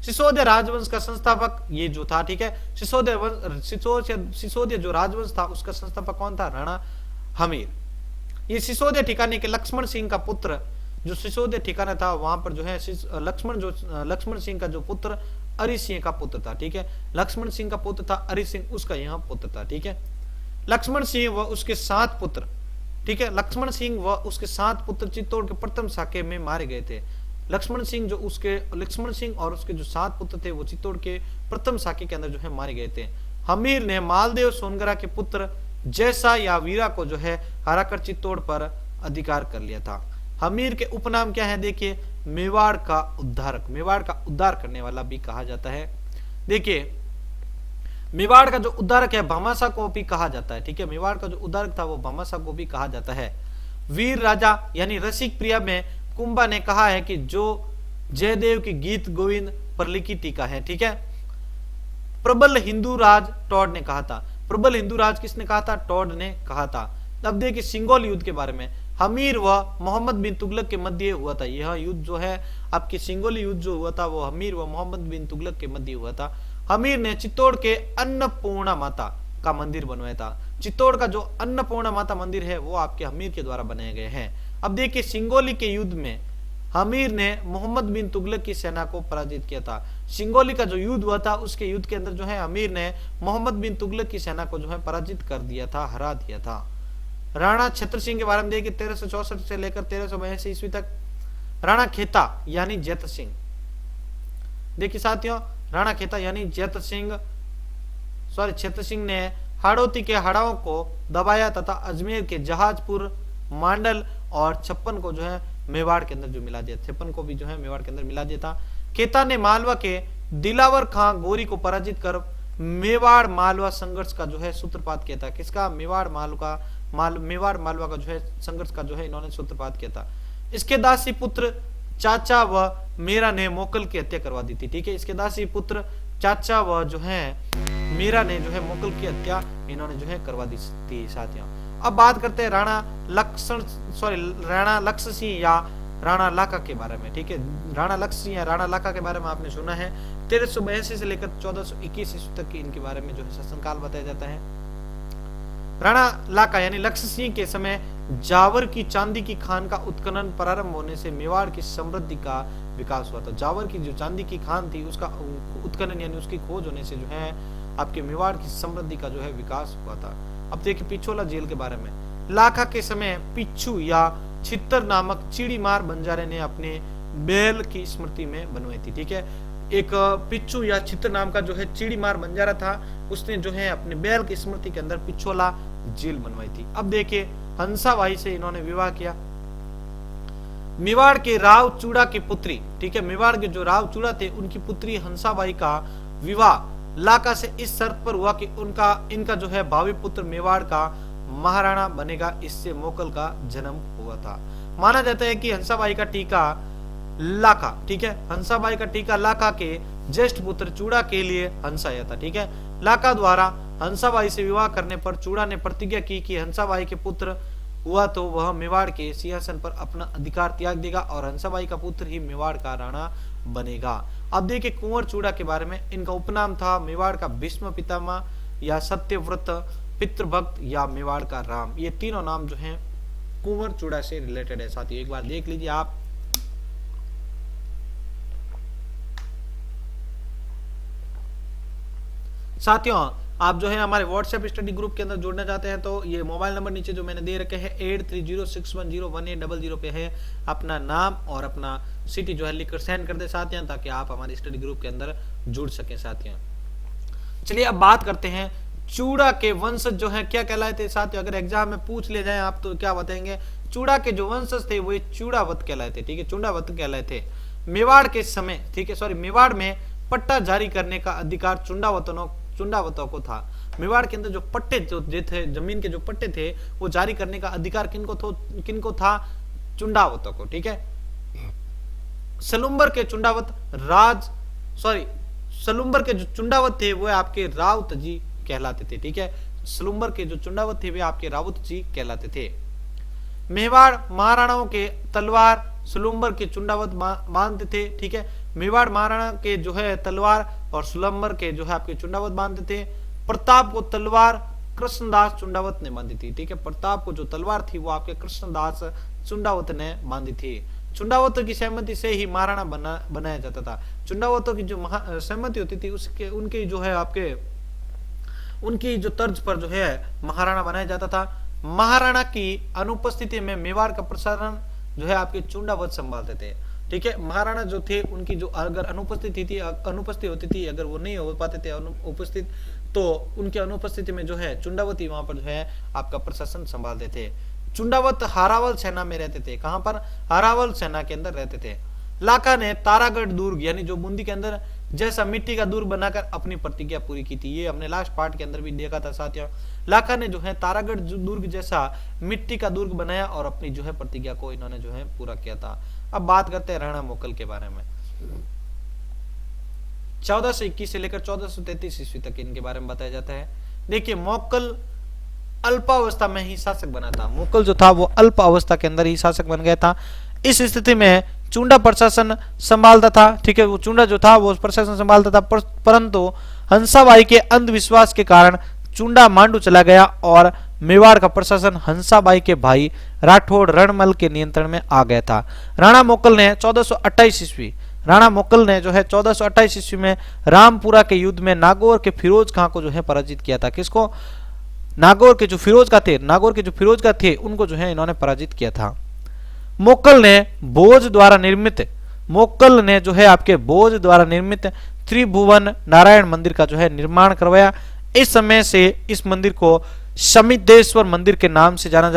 सिसोदिया राजवंश का संस्थापक ये जो था, ठीक है, सिसोदिया जो राजवंश था उसका संस्थापक कौन था? राणा हमीर। ये सिसोदिया ठिकाने के लक्ष्मण सिंह का पुत्र, जो सिसोदिया ठिकाना था वहां पर जो है लक्ष्मण सिंह का जो पुत्र अरि सिंह का पुत्र था। ठीक है, लक्ष्मण सिंह का पुत्र था अरि सिंह, उसका यहाँ पुत्र था। ठीक है, लक्ष्मण सिंह व उसके 7 पुत्र ठीक है। लक्ष्मण सिंह व उसके 7 पुत्र चित्तौड़ के प्रथम साके में मारे गए थे। लक्ष्मण सिंह और उसके जो 7 पुत्र थे वो चित्तौड़ के प्रथम साके के अंदर जो है मारे गए थे। हमीर ने मालदेव सोनगरा के पुत्र जैसा या वीरा को जो है हराकर चित्तौड़ पर अधिकार कर लिया था। हमीर के उपनाम क्या है, देखिए, मेवाड़ का उद्धारक, मेवाड़ का उद्धार करने वाला भी कहा जाता है। देखिए, मेवाड़ का जो उद्धारक है भामाशाह को भी कहा जाता है, ठीक है। मेवाड़ का जो उद्धारक था वो भामाशाह को भी कहा जाता है। वीर राजा यानी रसिक प्रिया में कुंभा ने कहा है कि जो जयदेव की गीत गोविंद पर लिखी टीका है, ठीक है। प्रबल हिंदू राज टॉड ने कहा था। प्रबल हिंदू राज किसने कहा था, टॉड ने कहा था। अब देखिए सिंगोल युद्ध के बारे में, हमीर व मोहम्मद बिन तुगलक के मध्य हुआ था। यह युद्ध जो है आपकी सिंगोली युद्ध जो हुआ था वो हमीर व मोहम्मद बिन तुगलक के मध्य हुआ था। हमीर ने चित्तौड़ के अन्नपूर्णा माता का मंदिर बनवाया था। चित्तौड़ का जो अन्नपूर्णा माता मंदिर है वो आपके हमीर के द्वारा बनाए गए हैं। अब देखिए सिंगोली के युद्ध में हमीर ने मोहम्मद बिन तुगलक की सेना को पराजित किया था। सिंगोली का जो युद्ध हुआ था उसके युद्ध के अंदर जो है हमीर ने मोहम्मद बिन तुगलक की सेना को जो है पराजित कर दिया था, हरा दिया था। राणा छत्र सिंह के बारे में देखिए 1364 से लेकर 1382 ईस्वी तक। राणा खेता यानी जैत सिंह, देखिए साथियों, राणा खेता यानी जैत सिंह छत्र सिंह ने हाड़ौती के हाड़ाओं को दबाया तथा अजमेर के जहाजपुर, मांडल और छप्पन को जो है मेवाड़ के अंदर जो मिला दिया, छप्पन को भी जो है मेवाड़ के अंदर मिला दिया था। खेता ने मालवा के दिलावर खां गोरी को पराजित कर मेवाड़ मालवा संघर्ष का जो है सूत्रपात किया था। किसका, मेवाड़ मालवा का जो है संघर्ष का जो है इन्होंने सूत्रपात किया था। इसके दासी पुत्र चाचा व मीरा ने मोकल की हत्या करवा दी थी, ठीक है। इसके दासी पुत्र चाचा व जो है मीरा ने जो है मोकल की हत्या इन्होंने जो है करवा दी थी साथियों। अब बात करते हैं राणा लक्ष्य सिंह या राणा लाका के बारे में, ठीक है। राणा लक्ष्य सिंह या राणा लाका के बारे में आपने सुना है। 1382 से लेकर 1421 ईस्वी तक की इनके बारे में जो है शासनकाल बताया जाता है। राणा लाका यानी लक्ष्य सिंह के समय जावर की चांदी की खान का उत्खनन प्रारंभ होने से मेवाड़ की समृद्धि का विकास हुआ था। जावर की जो चांदी की खान थी उसका उत्खनन यानी उसकी खोज होने से जो है आपके मेवाड़ की समृद्धि का जो है विकास हुआ था। अब देखिए पिछोला जेल के बारे में। लाखा के समय पिच्छू या छित्तर नामक चिड़ीमार बंजारे ने अपने बैल की स्मृति में बनवाई थी, ठीक है। एक पिच्छू या छित्तर नाम का जो है चिड़ीमार बंजारा था, उसने जो है अपने बैल की स्मृति के अंदर पिछोला जेल बनवाई थी। अब देखिए हंसाबाई से इन्होंने विवाह किया। मेवाड़ के राव चूड़ा की पुत्री, ठीक है, मेवाड़ के जो राव चूड़ा थे उनकी पुत्री हंसाबाई का विवाह लाका से इस शर्त पर हुआ कि इनका जो है भावी पुत्र मेवाड़ का महाराणा बनेगा। इससे मोकल का जन्म हुआ था। माना जाता है कि हंसाबाई का टीका लाका, ठीक है, हंसाबाई का टीका लाका के ज्येष्ठ पुत्र चूड़ा के लिए हंसा आया था, ठीक है। लाका द्वारा हंसाबाई से विवाह करने पर चूड़ा ने प्रतिज्ञा की कि हंसाबाई के पुत्र हुआ तो वह मेवाड़ के सिंहासन पर अपना अधिकार त्याग देगा और हंसाबाई का पुत्र ही मेवाड़ का राणा बनेगा। अब देखिए कुंवर चूड़ा के बारे में। इनका उपनाम था मेवाड़ का भीष्म पितामह या सत्यव्रत पितृभक्त या मेवाड़ का राम। ये तीनों नाम जो हैं कुंवर चूड़ा से रिलेटेड है साथियों, एक बार देख लीजिए आप। साथियों आप जो है हमारे व्हाट्सएप स्टडी ग्रुप के अंदर जुड़ना चाहते हैं तो ये मोबाइल नंबर नीचे जो मैंने दे रखे हैं 8306101800 पे है। अपना नाम और अपना सिटी जो है लिखकर सेंड कर दे साथियों, ताकि आप हमारे स्टडी ग्रुप के अंदर जुड़ सके साथियों। चलिए अब बात करते हैं चूड़ा के वंशज जो है क्या कहलाए थे साथियों। अगर एग्जाम में पूछ ले जाए आप तो क्या बताएंगे, चूड़ा के जो वंशज थे वो चूड़ावत कहलाए थे, ठीक है, चूड़ावत कहलाए थे। मेवाड़ के समय, ठीक है, सॉरी, मेवाड़ में पट्टा जारी करने का अधिकार चुंडावतों को था। मेवाड़ के अंदर जो पट्टे जो थे, जमीन के जो पट्टे थे वो जारी करने का अधिकार किनको था, चुंडावतों को, ठीक है। सलुम्बर के जो चुंडावत थे वो आपके राउत जी कहलाते थे, ठीक है। सलुम्बर के जो चुंडावत थे वे आपके राउत जी कहलाते थे। मेवाड़ महाराणाओं के तलवार सुलुम्बर के चुंडावत बांधते थे, ठीक है। मेवाड़ महाराणा के जो है तलवार और सुलम्बर के जो है आपके चुंडावत बांधते थे। प्रताप को तलवार कृष्णदास चुंडावत ने बांधी थी, ठीक है। प्रताप को जो तलवार थी वो आपके कृष्णदास चुंडावत ने बांधी थी। चुंडावतों की सहमति से ही महाराणा बनाया जाता था। चुंडावतों की जो सहमति होती थी उनकी जो तर्ज पर जो है महाराणा बनाया जाता था। महाराणा की अनुपस्थिति में मेवाड़ का प्रशासन जो है आपके चुंडावत संभालते थे। ठीक है, महाराणा जो थे उनकी जो अगर अनुपस्थित होती थी, अगर वो नहीं हो पाते थे उपस्थित, तो उनकी अनुपस्थिति में जो है चुंडावती वहां पर जो है आपका प्रशासन संभालते थे। चुंडावत हारावल सेना में रहते थे। कहां पर? हारावल सेना के अंदर रहते थे। लाका ने तारागढ़ दुर्ग यानी जो बूंदी के अंदर जैसा मिट्टी का दुर्ग बनाकर अपनी प्रतिज्ञा पूरी की थी। ये हमने लास्ट पार्ट के अंदर भी देखा था साथियों। लाका ने जो है तारागढ़ दुर्ग जैसा मिट्टी का दुर्ग बनाया और अपनी जो है प्रतिज्ञा को इन्होंने जो है पूरा किया था। अब बात करते हैं राणा मोकल के बारे में। 1421 से लेकर 1433 ईस्वी तक इनके बारे में बताया जाता है। देखिए, मोकल अल्पावस्था में ही शासक बना था। मोकल जो था वो अल्प अवस्था के अंदर ही शासक बन गया था। इस स्थिति में चुंडा प्रशासन संभालता था। ठीक है, वो चुंडा जो था वो प्रशासन संभालता था, परंतु हंसाबाई के अंधविश्वास के कारण चुंडा मांडू चला गया और मेवाड़ का प्रशासन हंसाबाई के भाई राठौड़ रणमल के नियंत्रण में आ गया था। राणा मोकल ने 1428 ईस्वी में रामपुरा के युद्ध में नागौर के फिरोज खां को जो है पराजित किया था। किसको? नागौर के जो फिरोज खां थे उनको जो है इन्होंने पराजित किया था। मोकल ने बोझ द्वारा निर्मित त्रिभुवन नारायण मंदिर का जो है निर्माण करवाया। इस समय से इस मंदिर को समिदेश्वर मंदिर के नाम से जाना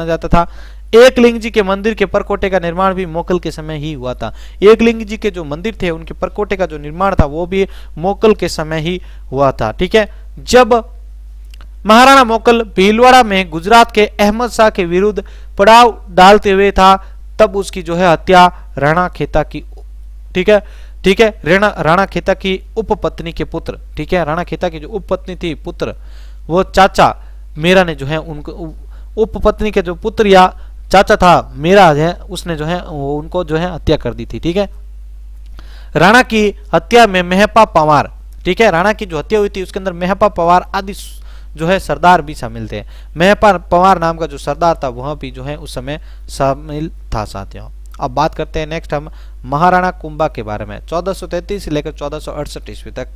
जाता था। एकलिंग जी के मंदिर के परकोटे का निर्माण भी मोकल के समय ही हुआ था। एकलिंग जी के जो मंदिर थे उनके परकोटे का जो निर्माण था वो भी मोकल के समय ही हुआ था। ठीक है, जब महाराणा मोकल भीलवाड़ा में गुजरात के अहमद शाह के विरुद्ध पड़ाव डालते हुए था, तब उसकी जो है हत्या राणा खेता की राणा खेता की उपपत्नी के पुत्र, ठीक है, राणा खेता की जो उपपत्नी थी पुत्र, वो चाचा मेरा ने जो है उनको उपपत्नी के जो पुत्र या चाचा था मेरा है, उसने जो है उनको जो है हत्या कर दी थी। ठीक है, राणा की हत्या में मेहपा पवार, ठीक है, राणा की जो हत्या हुई थी उसके अंदर मेहपा पवार आदि जो है सरदार भी शामिल थे। मेहपा पवार नाम का जो सरदार था वह भी जो है उस समय शामिल था साथियों। अब बात करते हैं नेक्स्ट हम महाराणा कुंभा के बारे में। 1433 से लेकर 1468 ईस्वी तक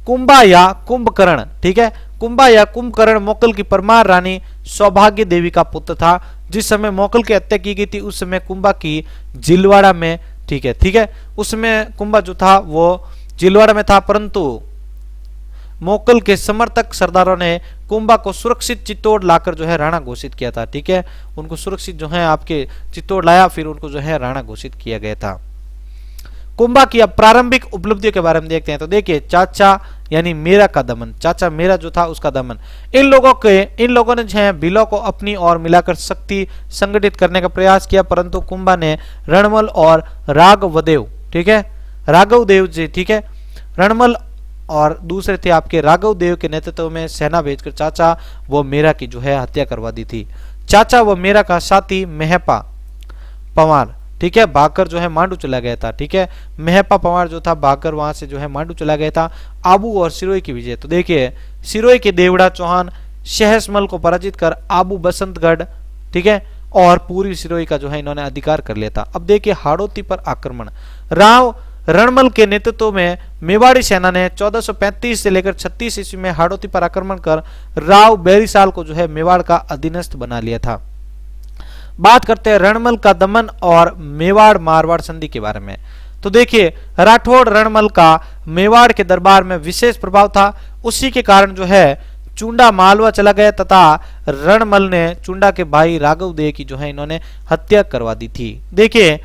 कुंभा या कुंभकर्ण, ठीक है, कुंभा या कुंभकर्ण मोकल की परमार रानी सौभाग्य देवी का पुत्र था। जिस समय मोकल की हत्या की गई थी उस समय कुंभा की जिलवाड़ा में, ठीक है, उसमें कुंभा जो था वो जिलवाड़ा में था, परंतु मोकल के समर्थक सरदारों ने कुंभा को सुरक्षित चित्तौड़ लाकर जो है राणा घोषित किया था। ठीक है, उनको सुरक्षित जो है आपके चित्तौड़ लाया, फिर उनको जो है राणा घोषित किया गया था। कुंभा की अब प्रारंभिक उपलब्धियों के बारे में देखते हैं। तो देखिए, चाचा यानी मेरा का दमन, चाचा मेरा जो था उसका दमन। इन लोगों ने जो है भीलों को अपनी ओर मिलाकर शक्ति संगठित करने का प्रयास किया, परंतु कुंभा ने रणमल और राघवदेव, ठीक है, राघवदेव जी, ठीक है, रणमल और दूसरे थे आपके राघवदेव के नेतृत्व में सेना भेजकर चाचा वो मेरा की जो है हत्या करवा दी थी। चाचा वो मेरा का साथी मेहपा पवार, ठीक है, भागकर जो है मांडू चला गया था। ठीक है, मेहपा पवार जो था भागकर वहां से जो है मांडू चला गया था। आबू और सिरोही की विजय। तो देखिए, सिरोही के देवड़ा चौहान सहसमल को पराजित कर आबू बसंतगढ़, ठीक है, और पूरी सिरोही का जो है इन्होंने अधिकार कर लिया था। अब देखिए, हाड़ौती पर आक्रमण। राव रणमल के नेतृत्व में मेवाड़ी सेना ने 1435 से लेकर 36 ईस्वी में हाड़ौती पर आक्रमण कर राव बेरीसाल को जो है मेवाड़ का अधीनस्थ बना लिया था। बात करते हैं रणमल का दमन और मेवाड़ मारवाड़ संधि के बारे में। तो देखिए, राठौड़ रणमल का मेवाड़ के दरबार में विशेष प्रभाव था। उसी के कारण जो है चुंडा मालवा चला गया तथा रणमल ने चुंडा के भाई राघवदेव की जो है इन्होंने हत्या करवा दी थी। देखिए,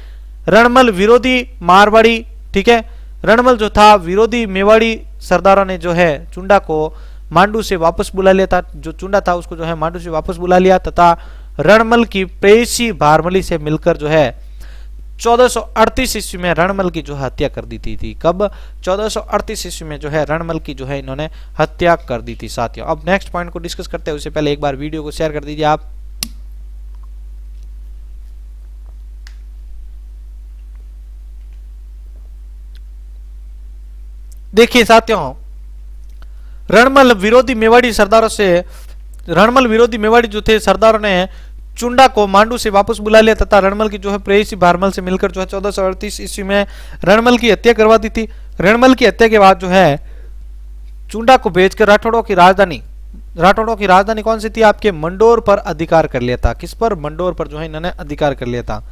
रणमल विरोधी मारवाड़ी, ठीक है, रणमल जो था विरोधी मेवाड़ी सरदारों ने जो है चुंडा को मांडू से वापस बुला लिया था। जो चुंडा था उसको जो है मांडू से वापस बुला लिया तथा रणमल की प्रेयसी भारमली से मिलकर जो है 1438 ईस्वी में रणमल की जो हत्या कर दी थी। कब? 1438 ईस्वी में जो है रणमल की जो है इन्होंने हत्या कर दी थी साथियों। अब नेक्स्ट पॉइंट को डिस्कस करते हैं उससे पहले एक बार वीडियो को शेयर कर दीजिए आप। देखिए साथियों, रणमल विरोधी मेवाड़ी जो थे सरदारों ने चुंडा को मांडू से वापस बुला लिया तथा रणमल की जो है प्रेयसी भारमल से मिलकर जो है 1438 ईस्वी में रणमल की हत्या करवा दी थी। रणमल की हत्या के बाद जो है चुंडा को भेजकर राठौड़ों की राजधानी राठौड़ों की राजधानी कौन सी थी आपके? मंडोर पर अधिकार कर लिया था। किस पर? मंडोर पर जो है इन्होंने अधिकार कर लिया था।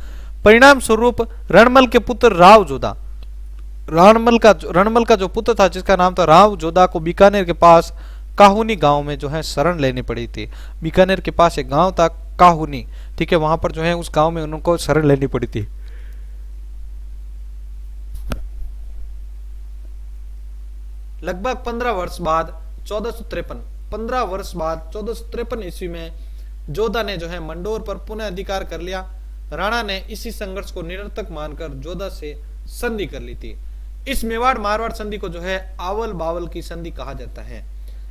परिणाम स्वरूप रणमल के पुत्र राव जोधा, रणमल का जो पुत्र था जिसका नाम था राव जोधा को बीकानेर के पास काहुनी गांव में जो है शरण लेनी पड़ी थी। बीकानेर के पास एक गांव था काहुनी, ठीक है, वहां पर जो है उस गांव में उनको शरण लेनी पड़ी थी। लगभग 15 वर्ष बाद 1453 15 वर्ष बाद 1453 ईस्वी में जोधा ने जो है मंडोर पर पुनः अधिकार कर लिया। राणा ने इसी संघर्ष को निरर्थक मानकर जोधा से संधि कर ली थी। इस मेवाड़ मारवाड़ संधि को जो है आवल बावल की संधि कहा जाता है।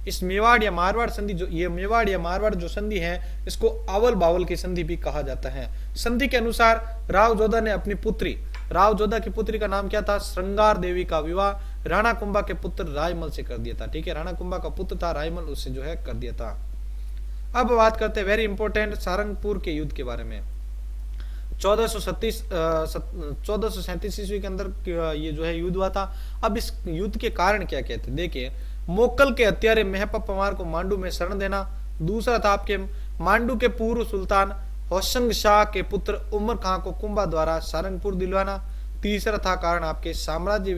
इस मेवाड़ या मारवाड़ संधि जो ये मेवाड़ या मारवाड़ जो संधि है इसको आवल बावल की संधि भी कहा जाता है। संधि के अनुसार राव जोधा ने अपनी पुत्री, राव जोधा की पुत्री का नाम क्या था? श्रृंगार देवी का विवाह राणा कुंभा के पुत्र रायमल से कर दिया था। ठीक है, राणा कुंभा का पुत्र था रायमल, उससे जो है कर दिया था। अब बात करते हैं वेरी इंपॉर्टेंट सारंगपुर के युद्ध के बारे में। 1437 ईस्वी के अंदर ये जो है युद्ध हुआ था। अब इस युद्ध के कारण क्या कहते हैं देखिए, मोक्कल के हत्यारे मेहपा पवार को मांडू में शरण देना। दूसरा था आपके मांडू के पूर्व सुल्तान होशंग शाह के पुत्र उमर खां को कुंभा द्वारा सारंगपुर दिलवाना। तीसरा था कारण आपके साम्राज्य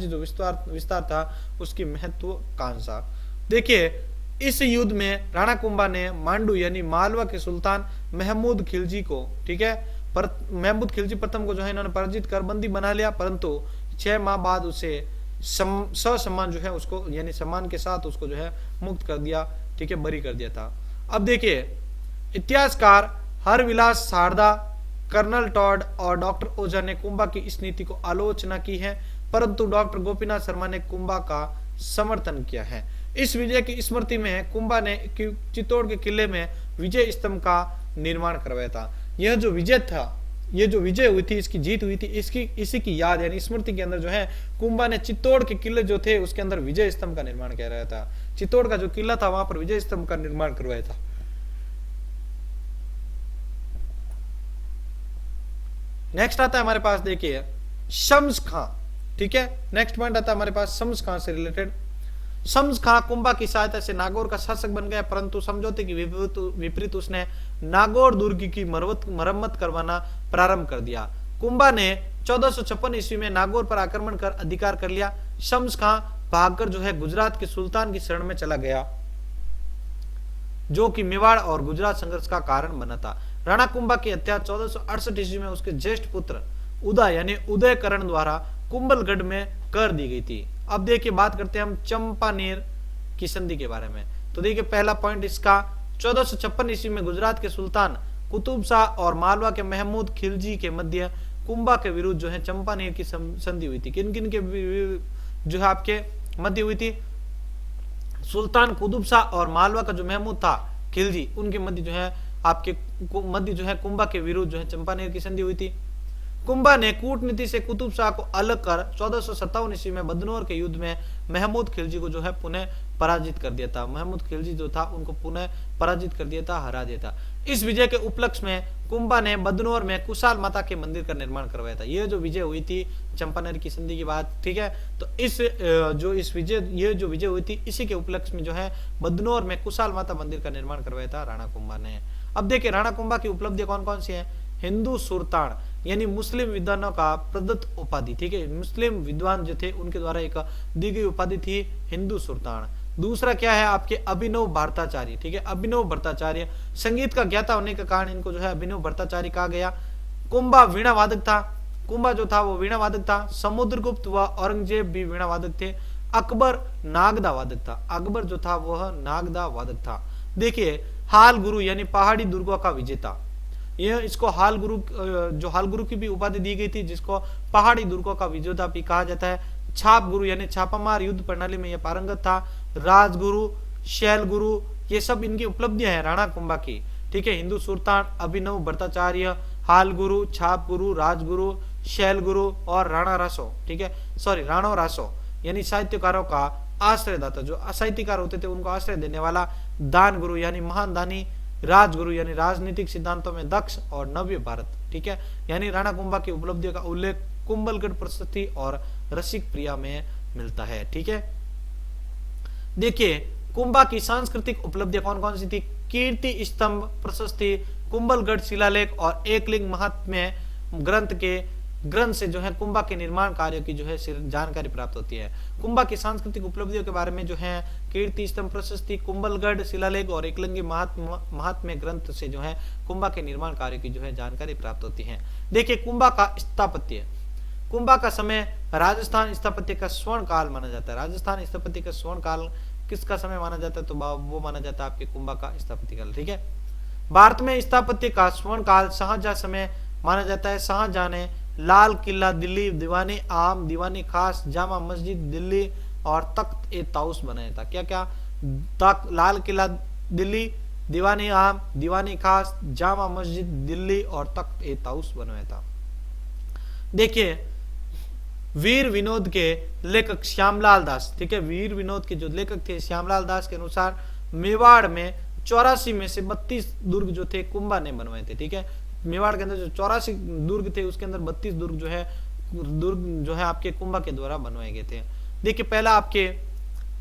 जो विस्तार था उसकी महत्वाकांक्षा। देखिए इस युद्ध में राणा कुंभा ने मांडू यानी मालवा के सुल्तान महमूद खिलजी को, ठीक है, महमूद खिलजी प्रथम को जो है इन्होंने पराजित कर बंदी बना लिया, परंतु 6 माह बाद उसे ससम्मान जो है उसको यानी सम्मान के साथ उसको जो है मुक्त कर दिया, ठीक है, बरी कर दिया था। अब देखिए इतिहासकार हरविलास सारदा, कर्नल टॉड और डॉक्टर ओझा ने कुंभा की इस नीति को आलोचना की है, परंतु डॉक्टर गोपीनाथ शर्मा ने कुंभा का समर्थन किया है। इस विजय की स्मृति में कुंभा ने चित्तौड़ के किले में विजय स्तंभ का निर्माण करवाया था। यह जो विजय था, ये जो विजय हुई थी, इसकी जीत हुई थी, इसी की याद यानी स्मृति के अंदर जो है कुंभा ने चित्तौड़ के किले जो थे उसके अंदर विजय स्तंभ का निर्माण किया रहा था। चित्तौड़ का जो किला था वहां पर विजय स्तंभ का निर्माण करवाया था। नेक्स्ट आता है हमारे पास देखिए शम्स खां, ठीक है, नेक्स्ट पॉइंट आता है हमारे पास शम्स खां से रिलेटेड। शम्स खां कुंभा की सहायता से नागौर का शासक बन गया, परंतु समझौते की विपरीत उसने नागौर दुर्ग की मरम्मत करवाना प्रारंभ कर दिया। कुंभा ने 1456 ईस्वी में नागौर पर आक्रमण कर अधिकार कर लिया। शम्स खां भागकर जो है गुजरात के सुल्तान की शरण में चला गया, जो कि मेवाड़ और गुजरात संघर्ष का कारण बना था। राणा कुंभा की हत्या 1468 ईस्वी में उसके ज्येष्ठ पुत्र उदय यानी उदयकरण द्वारा कुंभलगढ़ में कर दी गई थी। अब देखिए बात करते हैं हम चंपानेर की संधि के बारे में। तो देखिए पहला पॉइंट इसका 1456 ईस्वी में गुजरात के सुल्तान कुतुब शाह और मालवा के महमूद खिलजी के मध्य कुंभा के विरुद्ध जो है चंपानेर की संधि हुई थी। किन किन के जो है आपके मध्य हुई थी? सुल्तान कुतुब शाह और मालवा का जो महमूद था खिलजी, उनके मध्य जो है आपके मध्य जो है कुंभा के विरुद्ध जो है चंपानेर की संधि हुई थी। कुंभा ने कूटनीति से कुतुब शाह को अलग कर 1457 ईस्वी में बदनौर के युद्ध में महमूद खिलजी को जो है पुनः पराजित कर दिया था। महमूद खिलजी जो था उनको पुनः पराजित कर दिया था, हरा दिया था। इस विजय के उपलक्ष्य में कुंभा ने बदनौर में कुशाल माता के मंदिर का निर्माण करवाया था। ये जो विजय हुई थी चंपानेर की संधि की बात, ठीक है, तो ये जो विजय हुई थी इसी के उपलक्ष्य में जो है बदनौर में कुशाल माता मंदिर का निर्माण करवाया था राणा कुंभा ने। अब देखिए राणा कुंभा की उपलब्धियां कौन कौन सी है? हिंदू सुल्तान यानी मुस्लिम विद्वानों का प्रदत्त उपाधि, ठीक है, मुस्लिम विद्वान जो थे उनके द्वारा एक दी गई उपाधि थी हिंदू सुल्तान। दूसरा क्या है आपके अभिनव भट्टाचार्य, ठीक है, अभिनव भट्टाचार्य संगीत का ज्ञाता होने के कारण इनको जो है अभिनव भट्टाचार्य कहा गया। कुंभा वीणा वादक था, कुंभा जो था वो वीणा वादक था। समुद्रगुप्त व औरंगजेब भी वीणा वादक थे। अकबर नागदा वादक था, अकबर जो था वह नागदा वादक था। देखिए हाल गुरु यानी पहाड़ी दुर्गों का विजेता, यह इसको हाल गुरु की भी उपाधि दी गई थी, जिसको पहाड़ी दुर्गों का विजेता भी कहा जाता है। छाप गुरु यानी छापामार युद्ध प्रणाली में यह पारंगत था। राजगुरु, शैल गुरु, ये सब इनकी उपलब्धियां हैं राणा कुंभा की, ठीक है। हिंदू सुल्तान, अभिनव भट्टाचार्य, हाल गुरु, छाप गुरु, राजगुरु, शैल गुरु और राणा रासो, ठीक है, सॉरी राणो रासो यानी साहित्यकारों का आश्रयदाता, जो साहित्यकार होते थे उनको आश्रय देने वाला। दान गुरु यानी महान दानी। राजगुरु यानी राजनीतिक सिद्धांतों में दक्ष और नव्य भारत, ठीक है, यानी राणा कुंभा की उपलब्धियों का उल्लेख कुंभलगढ़ प्रशस्ति और रसिक प्रिया में मिलता है, ठीक है। देखिए कुंभा की सांस्कृतिक उपलब्धियां कौन कौन सी थी? कीर्ति स्तंभ प्रशस्ति, कुंभलगढ़ शिलालेख और एकलिंग महात्म्य ग्रंथ से जो है कुंभा के निर्माण कार्यों की जो है जानकारी प्राप्त होती है। कुंभा की सांस्कृतिक उपलब्धियों के बारे में जो है कीर्ति स्तंभ प्रशस्ति, कुंभलगढ़ शिलालेख और एकलिंगी महात्म्य ग्रंथ से जो है कुंभा के निर्माण कार्यों की जो है जानकारी प्राप्त होती है। देखिए कुंभा का स्थापत्य, कुंभा का समय राजस्थान स्थापत्य का स्वर्ण काल माना जाता है। राजस्थान स्थापत्य का स्वर्ण काल किसका समय माना जाता है? तो वो माना जाता है आपके कुंभा का स्थापत्य काल। ठीक है, भारत में स्थापत्य का स्वर्ण काल शाहजहां समय माना जाता है। शाहजहां ने लाल किला दिल्ली, दीवानी आम, दीवानी खास, जामा मस्जिद दिल्ली और तख्त ए ताउस बनाया था। क्या क्या? लाल किला दिल्ली, दीवानी आम, दीवानी खास, जामा मस्जिद दिल्ली और तख्त ए ताउस बनाया था। देखिए वीर विनोद के लेखक श्यामलाल दास, ठीक है, वीर विनोद के जो लेखक थे श्यामलाल दास के अनुसार मेवाड़ में 84 में से 32 दुर्ग जो थे कुंभा ने बनवाए थे। ठीक है, मेवाड़ के अंदर जो 84 दुर्ग थे उसके अंदर 32 दुर्ग जो है आपके कुंभा के द्वारा बनवाए गए थे। देखिए पहला आपके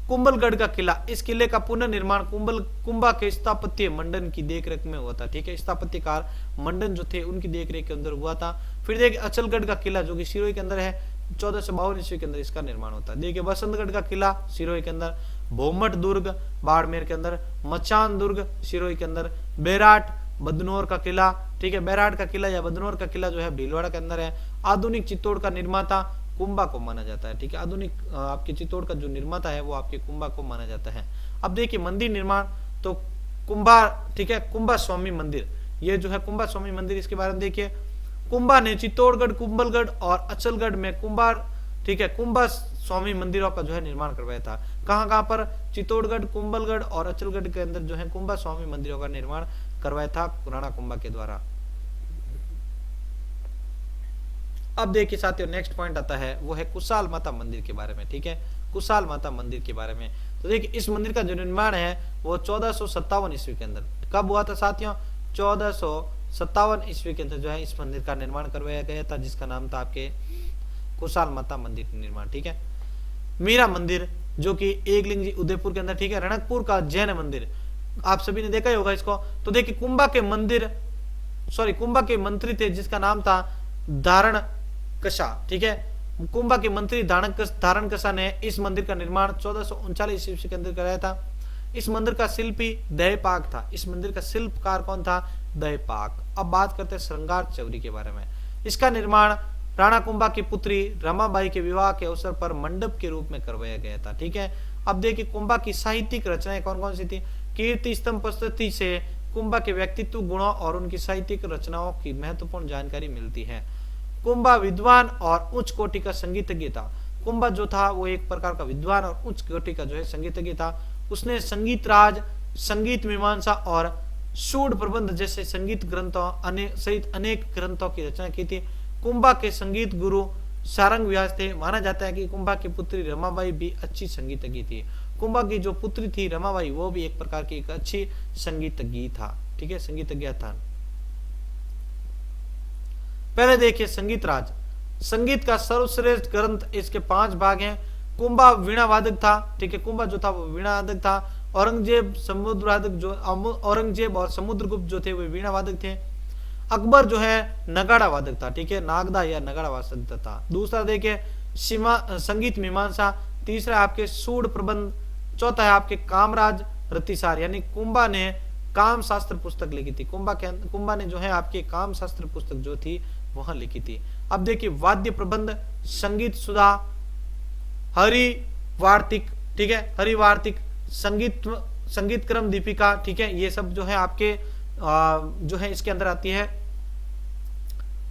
कुंभलगढ़ का किला, इस किले का पुनर्निर्माण कुंभा के स्थापत्य मंडन की देखरेख में हुआ था। ठीक है, स्थापत्यकार मंडन जो थे उनकी देखरेख के अंदर हुआ था। फिर देखिए अचलगढ़ का किला जो कि सिरोही के अंदर है, 1452 ईस्वी के अंदर इसका निर्माण होता है। देखिए बसंतगढ़ का किला सिरोही के अंदर, भोमट दुर्ग बाड़मेर के अंदर, मचान दुर्ग सिरोही के अंदर, बेराट बदनौर का किला, ठीक है, बेराट का किला या बदनौर का किला जो है भीलवाड़ा के अंदर है। आधुनिक चित्तौड़ का निर्माता कुंभा को माना जाता है। ठीक है, आधुनिक आपके चित्तौड़ का जो निर्माता है वो आपके कुंभा को माना जाता है। अब देखिए मंदिर निर्माण, तो कुंभा, ठीक है, कुंभा स्वामी मंदिर, ये जो है कुंभा स्वामी मंदिर, इसके बारे में देखिए कुंभा ने चित्तौड़गढ़, कुंभलगढ़ और अचलगढ़ में ठीक है, कुंभा स्वामी मंदिरों का जो है निर्माण करवाया था। कहां कहां पर? चित्तौड़गढ़, कुंभलगढ़ और अचलगढ़ के अंदर जो है कुंभा स्वामी मंदिरों का निर्माण करवाया था राणा कुंभा के द्वारा। अब देखिए साथियों नेक्स्ट पॉइंट आता है वो है कुशाल माता मंदिर के बारे में। ठीक है, कुशाल माता मंदिर के बारे में तो देखिए इस मंदिर का जो निर्माण है वो 1457 ईस्वी के अंदर कब हुआ था साथियों? 1457 ईस्वी के अंदर जो है इस मंदिर का निर्माण करवाया गया था, जिसका नाम था आपके कुशाल माता मंदिर निर्माण। ठीक है, मीरा मंदिर जो कि एकलिंग उदयपुर के अंदर, ठीक है, रणकपुर का जैन मंदिर आप सभी ने देखा ही होगा इसको। तो देखिए कुंभा के मंत्री थे जिसका नाम था धारण कशा। ठीक है, कुंभा के मंत्री धारण कशा ने इस मंदिर का निर्माण 1439 ईस्वी के अंदर कराया था। इस मंदिर का शिल्पी दयपाक था। इस मंदिर का शिल्पकार कौन था? दयपाक। अब बात करते हैं श्रृंगार चौरी के बारे में। इसका निर्माण राणा कुंभा की पुत्री रमाबाई के विवाह के अवसर पर मंडप के रूप में करवाया गया था। ठीक है, अब देखिए कुंभा की साहित्यिक रचनाएं कौन कौन सी थी? कीर्ति स्तंभ प्रस्तुति से कुंभा के व्यक्तित्व गुणों और उनकी साहित्यिक रचनाओं की महत्वपूर्ण जानकारी मिलती है। कुंभा विद्वान और उच्च कोटि का संगीतज्ञ था। कुंभा जो था वो एक प्रकार का विद्वान और उच्च कोटि का जो है संगीतज्ञ था। उसने संगीत राज, संगीत मीमांसा और सूड प्रबंध जैसे संगीत ग्रंथों सहित अनेक ग्रंथों की रचना की थी। कुंभा के संगीत गुरु सारंग व्यास थे। माना जाता है कि कुंभा की पुत्री रमाबाई भी अच्छी संगीतज्ञ थी। कुंभा की जो पुत्री थी रमाबाई वो भी एक प्रकार की एक अच्छी संगीतज्ञ था। ठीक है, संगीतज्ञ था। पहले देखिए संगीत राज, संगीत का सर्वश्रेष्ठ ग्रंथ, इसके 5 भाग हैं। कुंभा वीणा वादक था। ठीक है, कुंभा जो था वो वीणा वादक था। औरंगजेब और समुद्रगुप्त जो थे वे वीणा वादक थे। अकबर जो है नगाड़ा वादक था। ठीक है, नागदा या नगाड़ा वादक था। दूसरा देखिए संगीत मीमांसा। तीसरा आपके सूड प्रबंध। चौथा है आपके कामराज रतिसार, यानी कुंभा ने काम शास्त्र पुस्तक लिखी थी। कुंभा ने जो है आपके काम शास्त्र पुस्तक जो थी वहां लिखी थी। अब देखिए वाद्य प्रबंध, संगीत सुधा, हरिवार्तिक, ठीक है, हरिवार्तिक, संगीत क्रम दीपिका, ठीक है, ये सब जो है आपके जो है इसके अंदर आती है।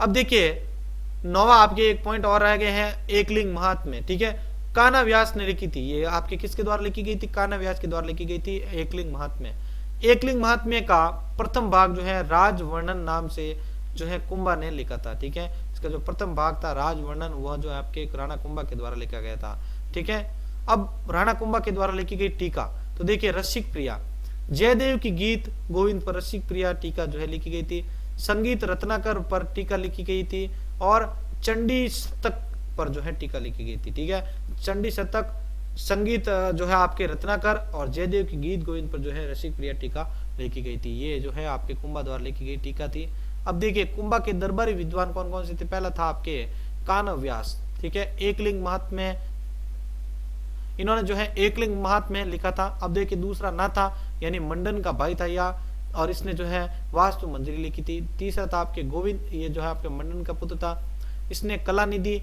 अब देखिए नौवा आपके एक पॉइंट और रह गए हैं, एकलिंग महात्म्य। ठीक है, कान्हा व्यास ने लिखी थी। ये आपके किसके द्वारा लिखी गई थी? कान्हा व्यास के द्वारा लिखी गई थी एकलिंग महात्म्य। एकलिंग महात्म्य का प्रथम भाग जो है राजवर्णन नाम से जो है कुंभा ने लिखा था। ठीक है, इसका जो प्रथम भाग था राजवर्णन वह जो है आपके राणा कुंभा के द्वारा लिखा गया था। ठीक है, अब राणा कुंभा के द्वारा लिखी गई टीका, तो देखिए रसिक प्रिया, जयदेव की गीत गोविंद पर रसिक प्रिया टीका जो है लिखी गई थी। संगीत रत्नाकर पर टीका लिखी गई थी और चंडी शतक पर जो है टीका लिखी गई थी। ठीक है, चंडी शतक संगीत जो है आपके रत्नाकर और जयदेव की गीत गोविंद पर जो है रसिक प्रिया टीका लिखी गई थी। ये जो है आपके कुंभा द्वारा लिखी गई टीका थी। अब देखिए कुंभा के दरबारी विद्वान कौन कौन से थे। पहला था आपके कानव व्यास, ठीक है, एकलिंग महात्म्य, इन्होंने जो है एकलिंग महात्म्य लिखा था। अब देखिए दूसरा ना था, यानी मंडन का भाई था या, और इसने जो है वास्तु मंजरी लिखी थी। तीसरा था आपके गोविंद, ये जो है आपके मंडन का पुत्र था, इसने कला निधि,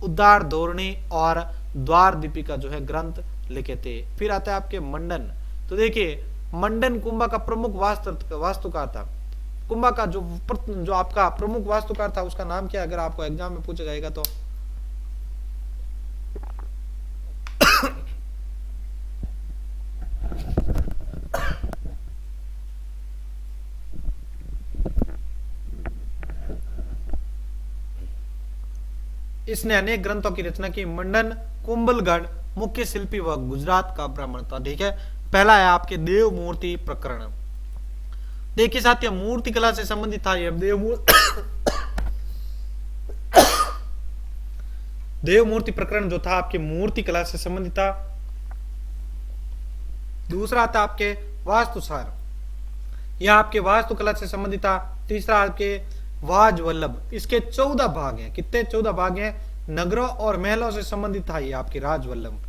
उद्धार धोरणी और द्वार दीपिका जो है ग्रंथ लिखे थे। फिर आता है आपके मंडन। तो देखिए मंडन कुंभा का प्रमुख वास्तुकार था। कुंभा का जो आपका प्रमुख वास्तुकार था उसका नाम क्या है, अगर आपको एग्जाम में पूछा जाएगा तो। इसने अनेक ग्रंथों की रचना की। मंडन कुंभलगढ़ मुख्य शिल्पी व गुजरात का ब्राह्मण था, ठीक है। पहला है आपके देव मूर्ति प्रकरण। देखिए साथियों मूर्ति कला से संबंधित था यह देव मूर्ति प्रकरण जो था आपके मूर्ति कला से संबंधित था। दूसरा था आपके वास्तुसार, यह आपके वास्तुकला से संबंधित था। तीसरा आपके वाज वल्लभ, इसके 14 भाग हैं। कितने? 14 भाग हैं। नगरों और महलों से संबंधित था ये आपके राजवल्लभ।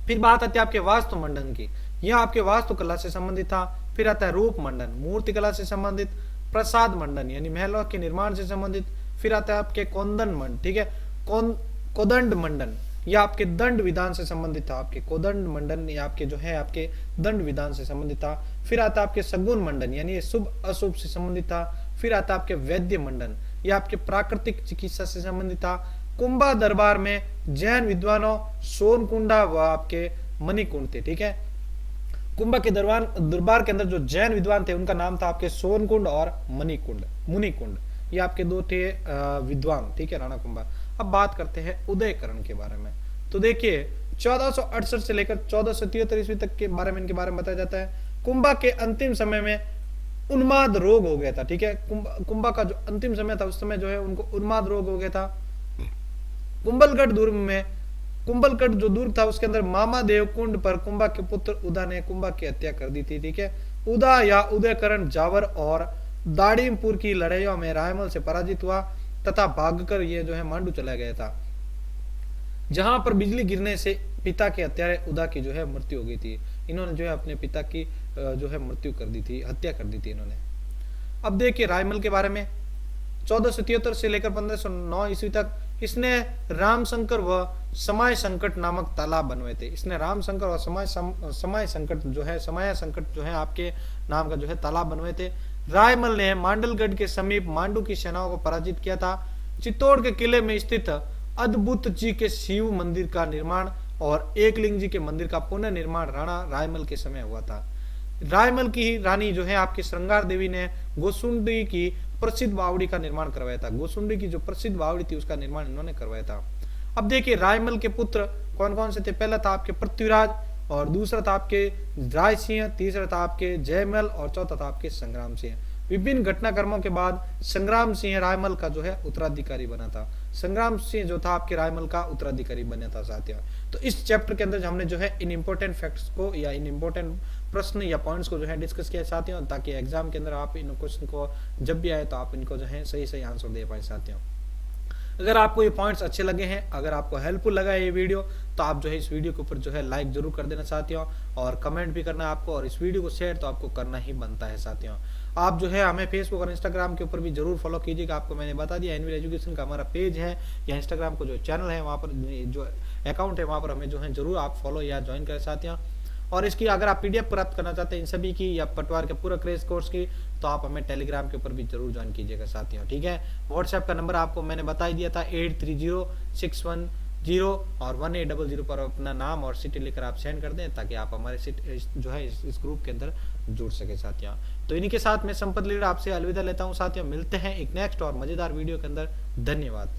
फिर बात आती है आपके वास्तु मंडन की, यह आपके वास्तुकला से संबंधित था। फिर आता है रूप मंडन, मूर्ति कला से संबंधित। प्रसाद मंडन यानी महलों के निर्माण से संबंधित। फिर आता है आपके कोंदन मंडन, ठीक है, कोदंड मंडन, यह आपके दंड विधान से संबंधित था। आपके कोदंड मंडन ये आपके जो है आपके दंड विधान से संबंधित था। फिर आता आपके सगुन मंडन यानी शुभ अशुभ से संबंधित था। फिर आता आपके वैद्य मंडन, यह आपके प्राकृतिक चिकित्सा से संबंधित था। कुंभा दरबार में जैन विद्वानों सोनकुंडा व आपके मणिकुंड थे, ठीक है। कुंभा के दरबार के अंदर जो जैन विद्वान थे उनका नाम था आपके सोनकुंड और मुनिकुंड, ये आपके दो थे विद्वान, ठीक है, राणा कुंभा। अब बात करते हैं उदयकरण के बारे में। तो देखिए 1468 से लेकर 1473 ईस्वी तक के बारे में इनके बारे में बताया जाता है। कुंभा के अंतिम समय में उन्माद रोग हो गया था, ठीक है। कुंभा का जो अंतिम समय था उस समय जो है उनको उन्माद रोग हो गया था। कुंभलगढ़ जो दुर्ग था उसके अंदर मामा देव कुंड पर कुंभा के पुत्र उदा ने कुंभा की हत्या कर दी थी, ठीक है। उदा या उदयकरण जावर और दाड़ीमपुर की लड़ाइयों में रायमल से पराजित हुआ तथा भागकर ये जो है मांडू चला गया था, जहां पर बिजली गिरने से पिता के हत्यारे उदा की जो है मृत्यु हो गई थी। इन्होंने जो है अपने पिता की जो है मृत्यु कर दी थी, हत्या कर दी थी इन्होंने। अब देखिए रायमल के बारे में 1473 से लेकर 1509 ईस्वी तक इसने रामशंकर व समय संकट नामक तालाब बनवाए थे। इसने रामशंकर और समय संकट जो है आपके नाम का जो है तालाब बनवाए थे। रायमल ने मांडलगढ़ के समीप मांडू की सेनाओं को पराजित किया था। चित्तौड़ के किले में स्थित अद्भुत जी के शिव मंदिर का निर्माण और एकलिंग जी के मंदिर का पुनर्निर्माण राणा रायमल के समय हुआ था। रायमल की रानी जो है आपकी श्रृंगार देवी ने गोसुंडी की प्रसिद्ध बावड़ी का निर्माण करवाया था। गोसुंडी की जो प्रसिद्ध बावड़ी थी उसका निर्माण इन्होंने करवाया था। अब देखिए रायमल के पुत्र कौन कौन से थे। पहला था आपके पृथ्वीराज और दूसरा था आपके राय सिंह, तीसरा था आपके जयमल और चौथा था आपके संग्राम सिंह। विभिन्न घटनाक्रमों के बाद संग्राम सिंह रायमल का जो है उत्तराधिकारी बना था। संग्राम सिंह जो था आपके रायमल का उत्तराधिकारी बना था साथियों। तो इस चैप्टर के अंदर हमने जो है इन इंपॉर्टेंट फैक्ट्स को या इन इंपॉर्टेंट प्रश्न या पॉइंट्स को जो है डिस्कस किया साथियों, ताकि एग्जाम के अंदर आप इन क्वेश्चन को जब भी आए तो आप इनको जो है सही सही आंसर दे पाए साथियों। अगर आपको ये पॉइंट्स अच्छे लगे हैं, अगर आपको हेल्पफुल लगा है ये वीडियो, तो आप जो है इस वीडियो के ऊपर जो है लाइक जरूर कर देना साथियों, और कमेंट भी करना है आपको, और इस वीडियो को शेयर तो आपको करना ही बनता है साथियों। आप जो है हमें फेसबुक और इंस्टाग्राम के ऊपर भी जरूर फॉलो कीजिएगा। आपको मैंने बता दिया एनवीएल एजुकेशन का हमारा पेज है या इंस्टाग्राम को जो चैनल है वहाँ पर जो अकाउंट है वहाँ पर हमें जो है जरूर आप फॉलो या ज्वाइन करें साथियों। और इसकी अगर आप पीडीएफ प्राप्त करना चाहते हैं इन सभी की या पटवार के पूरा क्रेश कोर्स की, तो आप हमें टेलीग्राम के ऊपर भी जरूर ज्वाइन कीजिएगा साथियों, ठीक है। व्हाट्सएप का नंबर आपको मैंने बता ही दिया था 830610 और 1800 पर अपना नाम और सिटी लेकर आप सेंड कर दें, ताकि आप हमारे जो है इस ग्रुप के अंदर जुड़ सके साथियों। तो इन्हीं के साथ मैं संपत लीडर आपसे अलविदा लेता हूँ साथियों। मिलते हैं एक नेक्स्ट और मजेदार वीडियो के अंदर। धन्यवाद।